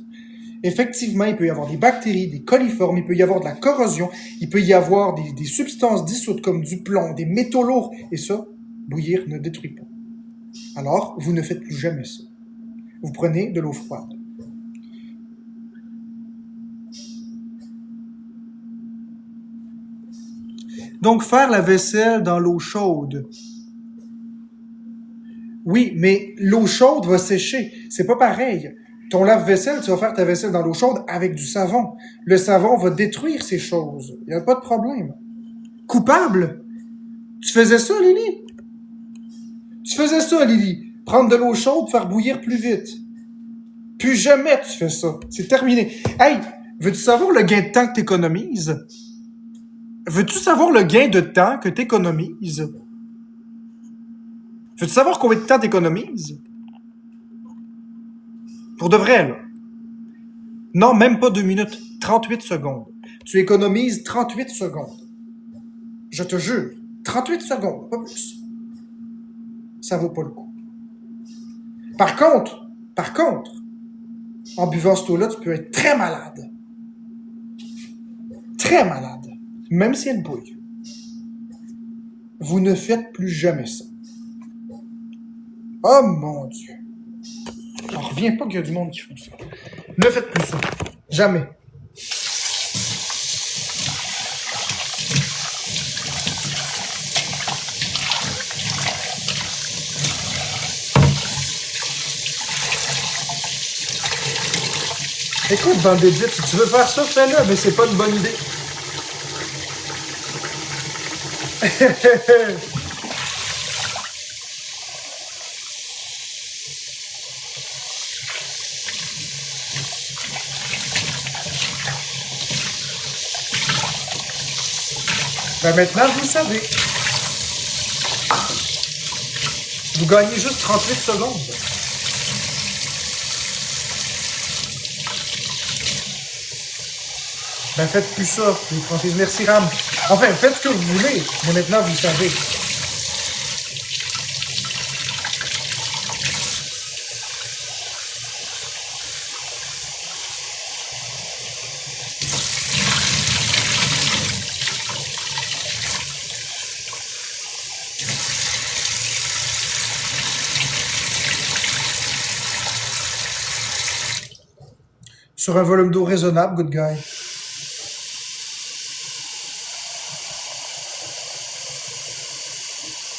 Effectivement, il peut y avoir des bactéries, des coliformes, il peut y avoir de la corrosion, il peut y avoir des substances dissoutes comme du plomb, des métaux lourds, et ça, bouillir ne détruit pas. Alors, vous ne faites plus jamais ça. Vous prenez de l'eau froide. Donc, faire la vaisselle dans l'eau chaude. Oui, mais l'eau chaude va sécher. C'est pas pareil. Ton lave-vaisselle, tu vas faire ta vaisselle dans l'eau chaude avec du savon. Le savon va détruire ces choses. Il n'y a pas de problème. Coupable? Tu faisais ça, Lily? Tu faisais ça, Lily. Prendre de l'eau chaude, faire bouillir plus vite. Plus jamais tu fais ça. C'est terminé. Hey, veux-tu savoir le gain de temps que tu économises? Veux-tu savoir le gain de temps que tu économises? Veux-tu savoir combien de temps tu économises? Pour de vrai, là. Non, même pas 2 minutes. 38 secondes. Tu économises 38 secondes. Je te jure. 38 secondes, pas plus. Ça vaut pas le coup. Par contre, en buvant cette eau-là, tu peux être très malade. Très malade. Même si elle bouille. Vous ne faites plus jamais ça. Oh mon Dieu. J'en reviens pas qu'il y a du monde qui fait ça. Ne faites plus ça. Jamais. Écoute, Vendédite, si tu veux faire ça, fais-le, mais c'est pas une bonne idée. Ben maintenant, vous le savez. Vous gagnez juste 38 secondes. Ben faites plus ça, les franchises. Merci, Ram. Enfin, faites ce que vous voulez, mais maintenant, vous le savez. Sur un volume d'eau raisonnable, good guy.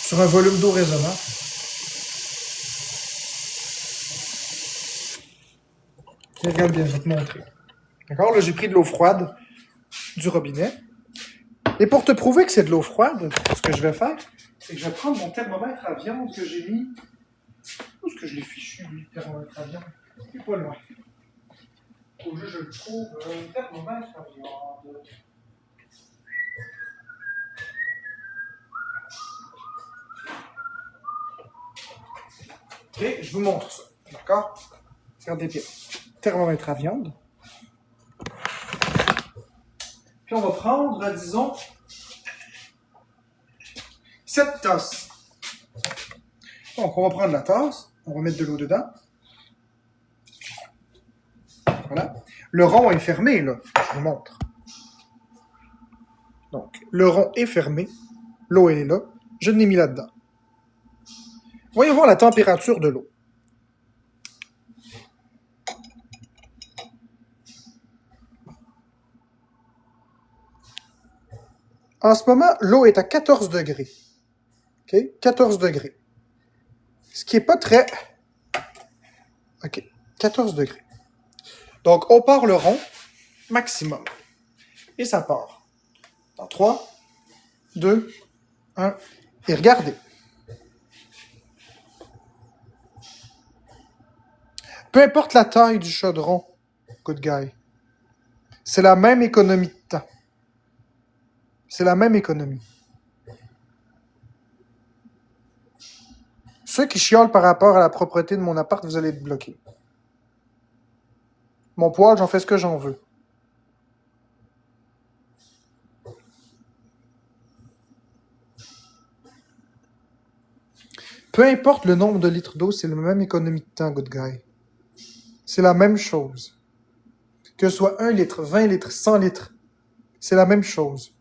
sur un volume d'eau raisonnable. Et regarde bien, je vais te montrer. D'accord? Là, j'ai pris de l'eau froide du robinet. Et pour te prouver que c'est de l'eau froide, ce que je vais faire, c'est que je vais prendre mon thermomètre à viande que j'ai mis. Où est-ce que je l'ai fichu, lui, le thermomètre à viande? Il est pas loin. Faut juste que je le trouve. Le thermomètre à viande. Ok, je vous montre ça. D'accord? Regardez bien. Thermomètre à viande. Puis on va prendre, disons, 7 tasses. Donc, on va prendre la tasse, on va mettre de l'eau dedans. Voilà. Le rond est fermé, là. Je vous montre. Donc, le rond est fermé. L'eau, elle est là. Je l'ai mis là-dedans. Voyons voir la température de l'eau. En ce moment, l'eau est à 14 degrés. OK? 14 degrés. Ce qui n'est pas très... OK. 14 degrés. Donc, on part le rond maximum. Et ça part. Dans 3, 2, 1. Et regardez. Peu importe la taille du chaudron, good guy, c'est la même économie de temps. C'est la même économie. Ceux qui chiolent par rapport à la propreté de mon appart, vous allez être bloqués. Mon poêle, j'en fais ce que j'en veux. Peu importe le nombre de litres d'eau, c'est la même économie de temps, good guy. C'est la même chose. Que ce soit 1 litre, 20 litres, 100 litres, c'est la même chose.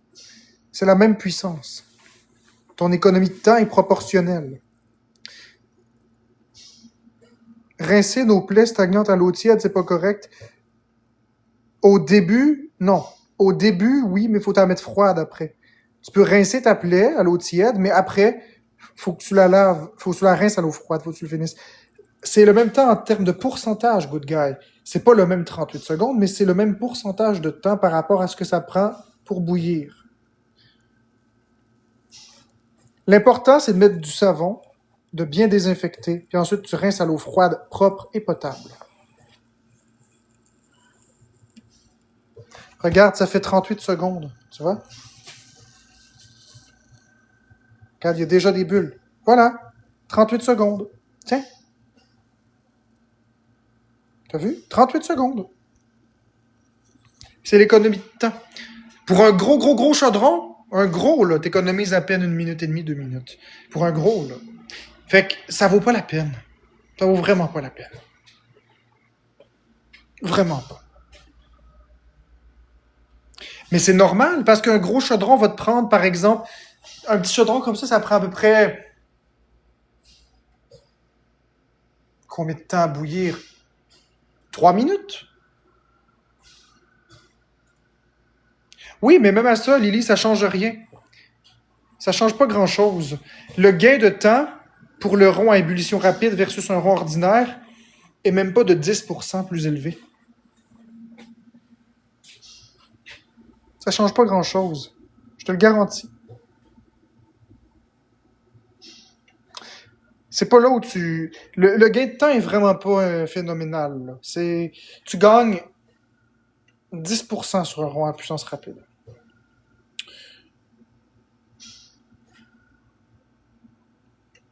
C'est la même puissance. Ton économie de temps est proportionnelle. Rincer nos plaies stagnantes à l'eau tiède, c'est pas correct. Au début, non. Au début, oui, mais il faut t'en mettre froide après. Tu peux rincer ta plaie à l'eau tiède, mais après, faut que tu la laves, faut que tu la rinces à l'eau froide, faut que tu le finisses. C'est le même temps en termes de pourcentage, good guy. C'est pas le même 38 secondes, mais c'est le même pourcentage de temps par rapport à ce que ça prend pour bouillir. L'important, c'est de mettre du savon, de bien désinfecter, puis ensuite tu rinces à l'eau froide, propre et potable. Regarde, ça fait 38 secondes, tu vois? Quand il y a déjà des bulles. Voilà, 38 secondes. Tiens. T'as vu? 38 secondes. C'est l'économie de temps. Pour un gros chaudron, un gros, là, t'économises à peine 1 minute et demie, 2 minutes. Pour un gros, là. Fait que ça vaut pas la peine. Ça vaut vraiment pas la peine. Vraiment pas. Mais c'est normal, parce qu'un gros chaudron va te prendre, par exemple, un petit chaudron comme ça prend à peu près... Combien de temps à bouillir? 3 minutes? Oui, mais même à ça, Lily, ça change rien. Ça change pas grand-chose. Le gain de temps pour le rond à ébullition rapide versus un rond ordinaire est même pas de 10% plus élevé. Ça change pas grand-chose. Je te le garantis. C'est pas là où tu... Le gain de temps est vraiment pas phénoménal. Là. Tu gagnes 10% sur un rond à puissance rapide.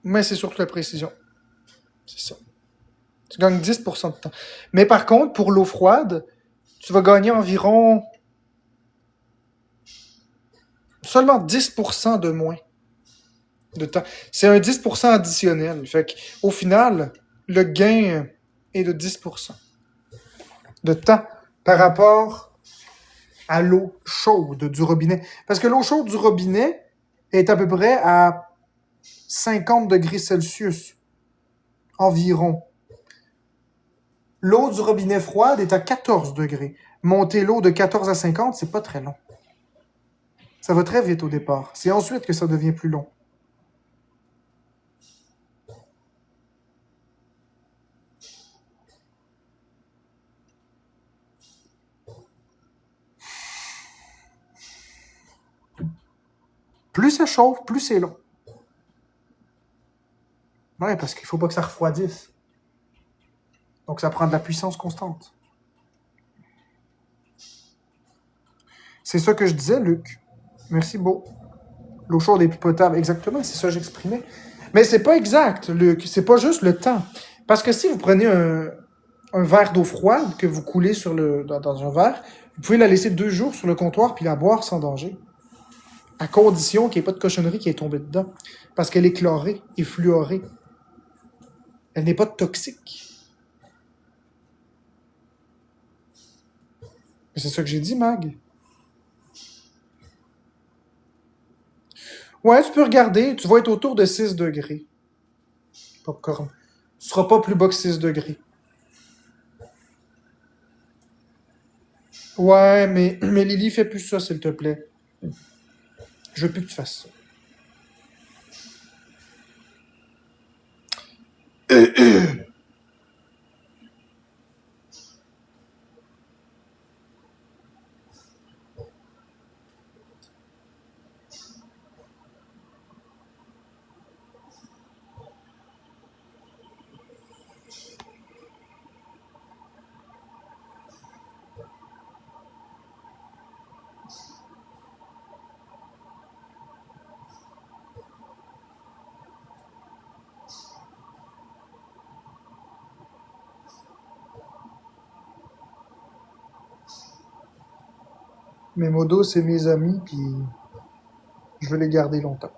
Mais c'est surtout la précision. C'est ça. Tu gagnes 10% de temps. Mais par contre, pour l'eau froide, tu vas gagner environ seulement 10% de moins de temps. C'est un 10% additionnel. Fait qu'au final, le gain est de 10% de temps par rapport à l'eau chaude du robinet. Parce que l'eau chaude du robinet est à peu près à 50 degrés Celsius environ. L'eau du robinet froide est à 14 degrés. Monter l'eau de 14 à 50, c'est pas très long. Ça va très vite au départ. C'est ensuite que ça devient plus long. Plus ça chauffe, plus c'est long. Ouais, parce qu'il faut pas que ça refroidisse. Donc ça prend de la puissance constante. C'est ça que je disais, Luc. Merci, beau. L'eau chaude est plus potable. Exactement, c'est ça que j'exprimais. Mais c'est pas exact, Luc. C'est pas juste le temps. Parce que si vous prenez un verre d'eau froide que vous coulez dans un verre, vous pouvez la laisser 2 jours sur le comptoir puis la boire sans danger. À condition qu'il n'y ait pas de cochonnerie qui est tombée dedans. Parce qu'elle est chlorée et fluorée. Elle n'est pas toxique. Mais c'est ça que j'ai dit, Mag. Ouais, tu peux regarder. Tu vas être autour de 6 degrés. Popcorn. Tu seras pas plus bas que 6 degrés. Ouais, mais Lily, fais plus ça, s'il te plaît. Je veux plus que tu fasses ça. Mes modos, c'est mes amis, puis je veux les garder longtemps.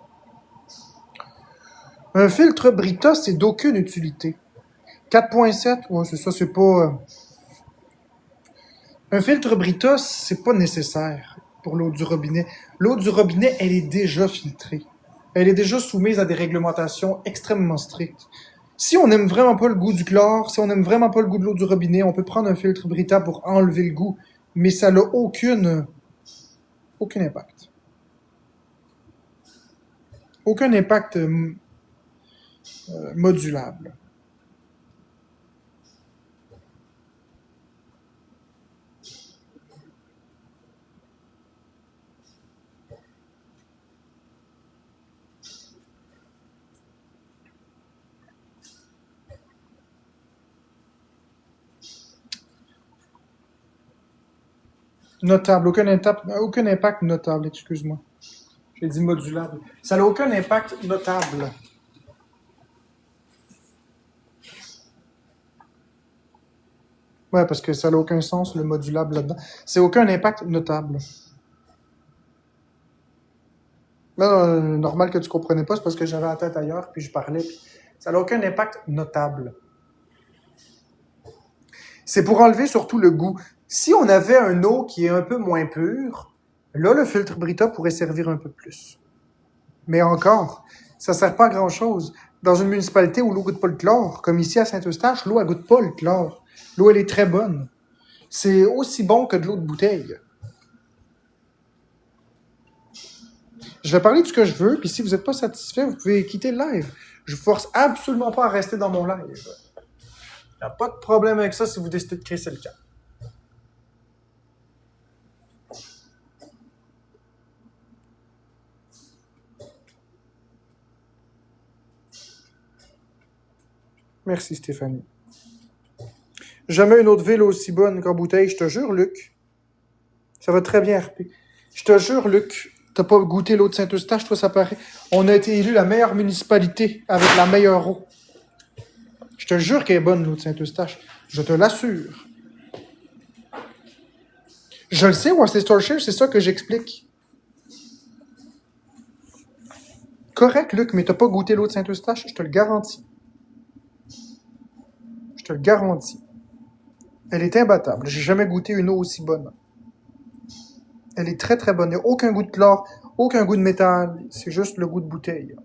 Un filtre Brita, c'est d'aucune utilité. 4.7, ouais, c'est ça, c'est pas... Un filtre Brita, c'est pas nécessaire pour l'eau du robinet. L'eau du robinet, elle est déjà filtrée. Elle est déjà soumise à des réglementations extrêmement strictes. Si on n'aime vraiment pas le goût du chlore, si on n'aime vraiment pas le goût de l'eau du robinet, on peut prendre un filtre Brita pour enlever le goût, mais ça n'a aucun impact. Aucun impact modulable. Notable, aucun impact notable, excuse-moi. J'ai dit modulable. Ça n'a aucun impact notable. Ouais, parce que ça n'a aucun sens, le modulable là-dedans. C'est aucun impact notable. Là, normal que tu comprenais pas, c'est parce que j'avais la tête ailleurs, puis je parlais. Puis ça n'a aucun impact notable. C'est pour enlever surtout le goût. Si on avait un eau qui est un peu moins pure, là, le filtre Brita pourrait servir un peu plus. Mais encore, ça ne sert pas à grand-chose. Dans une municipalité où l'eau goûte pas le chlore, comme ici à Saint-Eustache, l'eau elle goûte pas le chlore. L'eau, elle est très bonne. C'est aussi bon que de l'eau de bouteille. Je vais parler de ce que je veux, puis si vous n'êtes pas satisfait, vous pouvez quitter le live. Je vous force absolument pas à rester dans mon live. Il n'y a pas de problème avec ça si vous décidez de créer le camp. Merci Stéphanie. Jamais une autre ville aussi bonne qu'en bouteille, je te jure, Luc. Ça va très bien, RP. Je te jure, Luc, t'as pas goûté l'eau de Saint-Eustache, toi, ça paraît. On a été élu la meilleure municipalité avec la meilleure eau. Je te jure qu'elle est bonne, l'eau de Saint-Eustache. Je te l'assure. Je le sais, Wesley Storshire, c'est ça que j'explique. Correct, Luc, mais t'as pas goûté l'eau de Saint-Eustache, je te le garantis. Je te le garantis. Elle est imbattable. J'ai jamais goûté une eau aussi bonne. Elle est très très bonne. Il n'y a aucun goût de chlore, aucun goût de métal. C'est juste le goût de bouteille.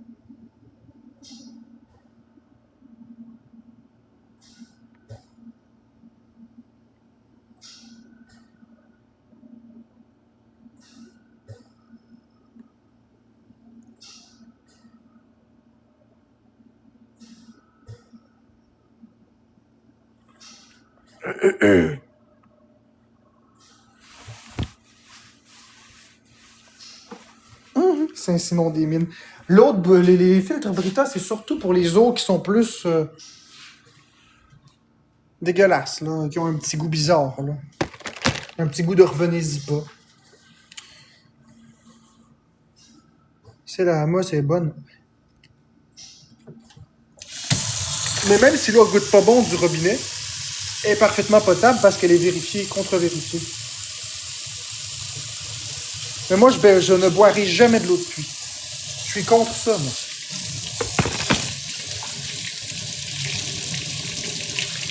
Saint-Simon des Mines. L'autre, les filtres Brita, c'est surtout pour les eaux qui sont plus dégueulasses, là, qui ont un petit goût bizarre, là. Un petit goût de revenez-y pas. C'est la mousse est bonne. Mais même si l'eau goûte pas bon du robinet, elle est parfaitement potable parce qu'elle est vérifiée, contre-vérifiée. Mais moi, je ne boirai jamais de l'eau de puits. Je suis contre ça, moi.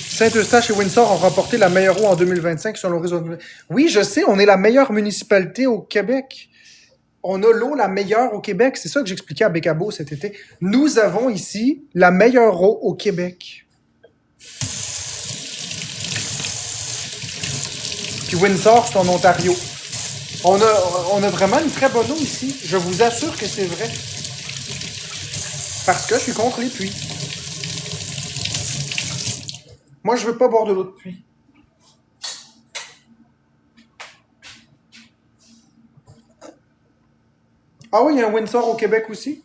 Saint-Eustache et Windsor ont remporté la meilleure eau en 2025 selon le réseau. Oui, je sais, on est la meilleure municipalité au Québec. On a l'eau la meilleure au Québec. C'est ça que j'expliquais à Bécabo cet été. Nous avons ici la meilleure eau au Québec. Puis Windsor, c'est en Ontario. On a vraiment une très bonne eau ici. Je vous assure que c'est vrai. Parce que je suis contre les puits. Moi, je veux pas boire de l'eau de puits. Ah oui, il y a un Windsor au Québec aussi?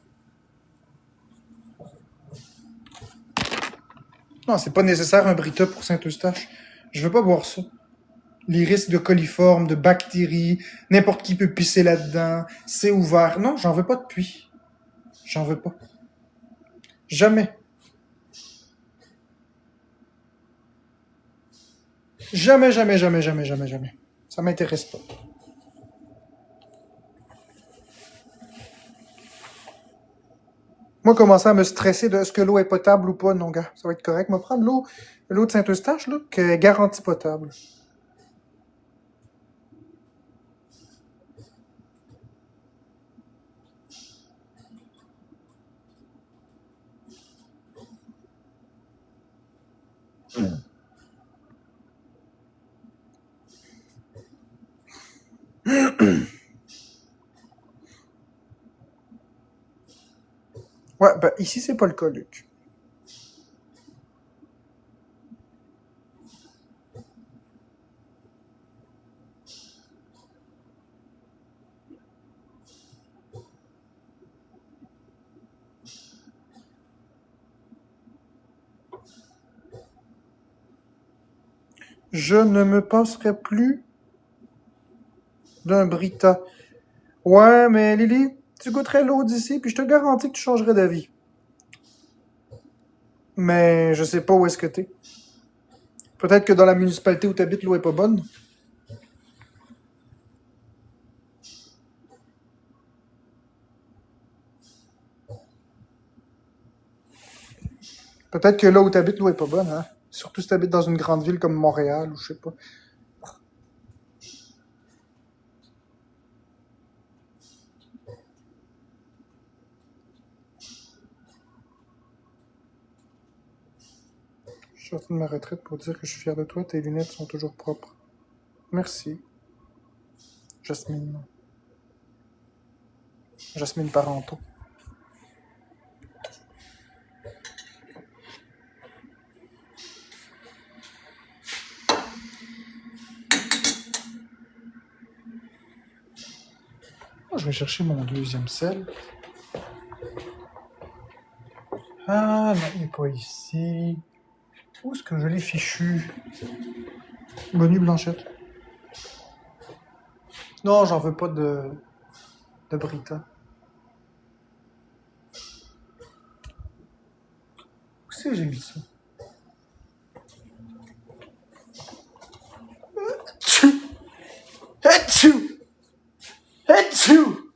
Non, c'est pas nécessaire un Brita pour Saint-Eustache. Je veux pas boire ça. Les risques de coliformes, de bactéries, n'importe qui peut pisser là-dedans, c'est ouvert. Non, j'en veux pas de puits. J'en veux pas. Jamais. Jamais, jamais, jamais, jamais, jamais, jamais. Ça m'intéresse pas. Moi, commencer à me stresser de est-ce que l'eau est potable ou pas, non, gars. Ça va être correct. Moi, prendre l'eau de Saint-Eustache, là, qui est garantie potable. Ouais, ben ici, c'est pas le cas, Luc. Je ne me passerai plus d'un Brita. Ouais, mais Lily, tu goûterais l'eau d'ici, puis je te garantis que tu changerais d'avis. Mais je sais pas où est-ce que t'es. Peut-être que dans la municipalité où t'habites, l'eau est pas bonne. Peut-être que là où t'habites, l'eau est pas bonne, hein. Surtout si t'habites dans une grande ville comme Montréal, ou je sais pas. Je suis sorti de ma retraite pour dire que je suis fier de toi, tes lunettes sont toujours propres. Merci. Jasmine. Jasmine Parenteau. Je vais chercher mon deuxième sel. Ah non, il n'est pas ici. Où est-ce que je l'ai fichu? Bonne nuit, Blanchette. Non, j'en veux pas de Brita. Où c'est que j'ai mis ça? Hatchou! Hatchou!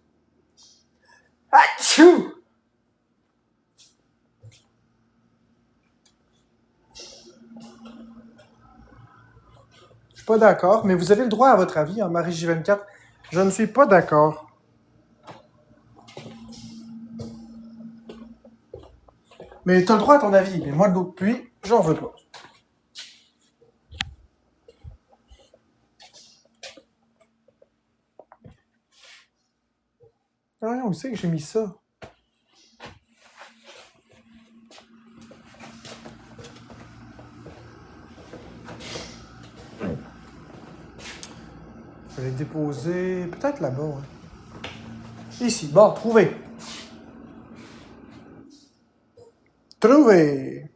Hatchou! Je suis pas d'accord, mais vous avez le droit à votre avis, hein, Marie J24. Je ne suis pas d'accord. Mais t'as le droit à ton avis, mais moi, de l'eau de pluie, j'en veux pas. Ah, où c'est que j'ai mis ça? Je vais les déposer peut-être là-bas. Ouais. Ici, bon, trouvé. Trouvé.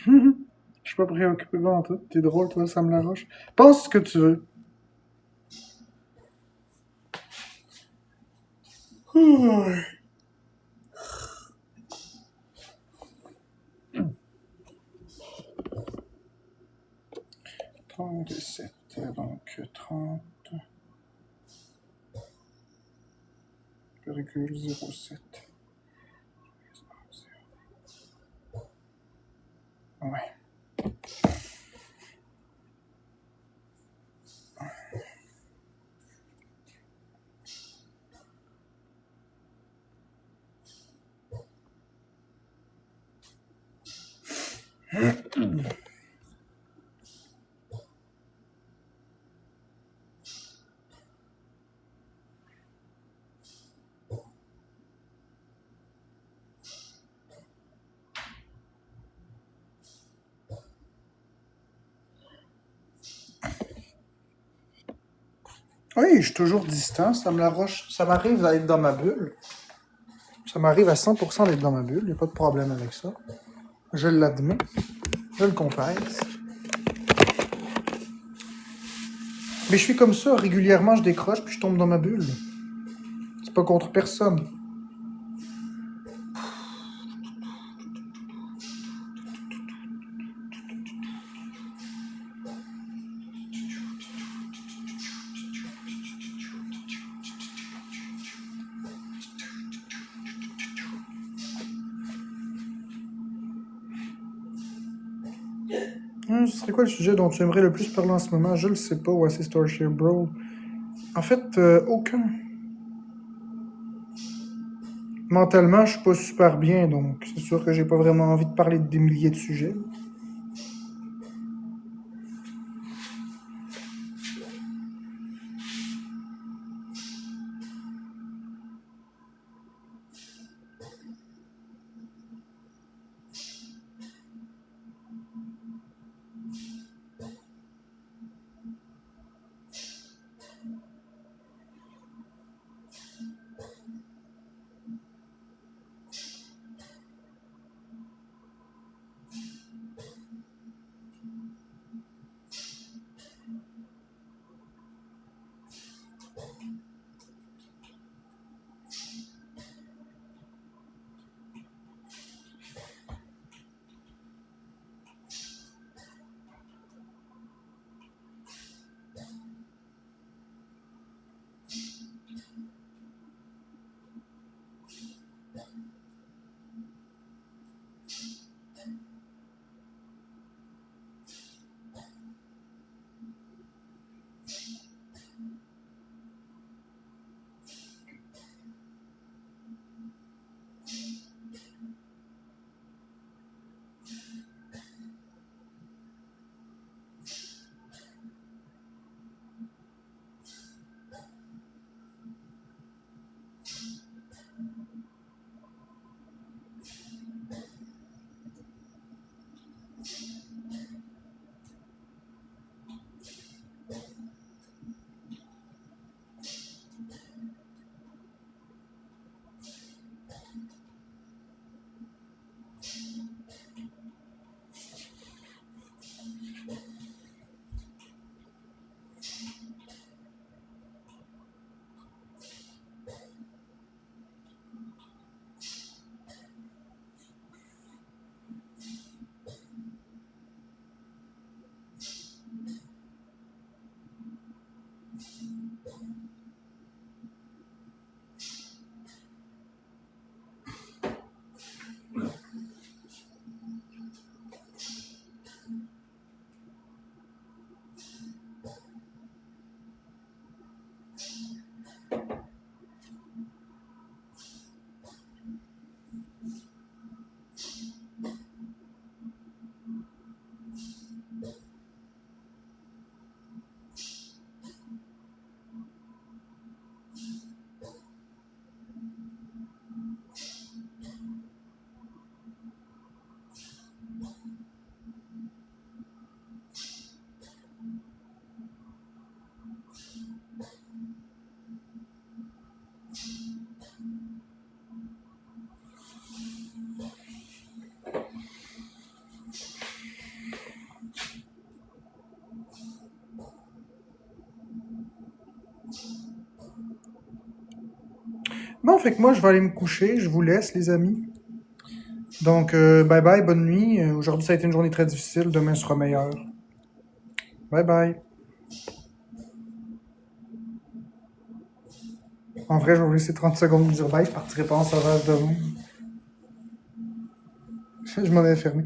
Je suis pas préoccupé en tout. T'es drôle, toi, Sam Laroche. Pense ce que tu veux. Ouais. 37, donc 30,07. Ouais. Oui, je suis toujours distant, Sam Laroche. Ça m'arrive d'être dans ma bulle. Ça m'arrive à 100% d'être dans ma bulle. Il n'y a pas de problème avec ça. Je l'admets. Je le confesse. Mais je suis comme ça. Régulièrement, je décroche puis je tombe dans ma bulle. C'est pas contre personne. Ce serait quoi le sujet dont tu aimerais le plus parler en ce moment? Je le sais pas, ouais, c'est Starship Bro. En fait, aucun. Mentalement, je suis pas super bien, donc c'est sûr que j'ai pas vraiment envie de parler de des milliers de sujets. Bon, fait que moi, je vais aller me coucher. Je vous laisse, les amis. Donc, bye bye, bonne nuit. Aujourd'hui, ça a été une journée très difficile. Demain sera meilleur. Bye bye. En vrai, je vais vous laisser 30 secondes de dire bye. Je partirai pas en sauvage demain. Je m'en ai fermé.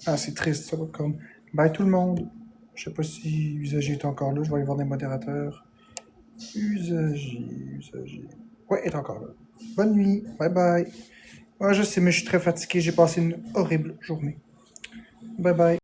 Ah, c'est triste, ça. Comme... Bye tout le monde. Je sais pas si Usager est encore là. Je vais aller voir des modérateurs. Usager. Ouais, il est encore là. Bonne nuit. Bye bye. Ouais, je sais, mais je suis très fatigué. J'ai passé une horrible journée. Bye bye.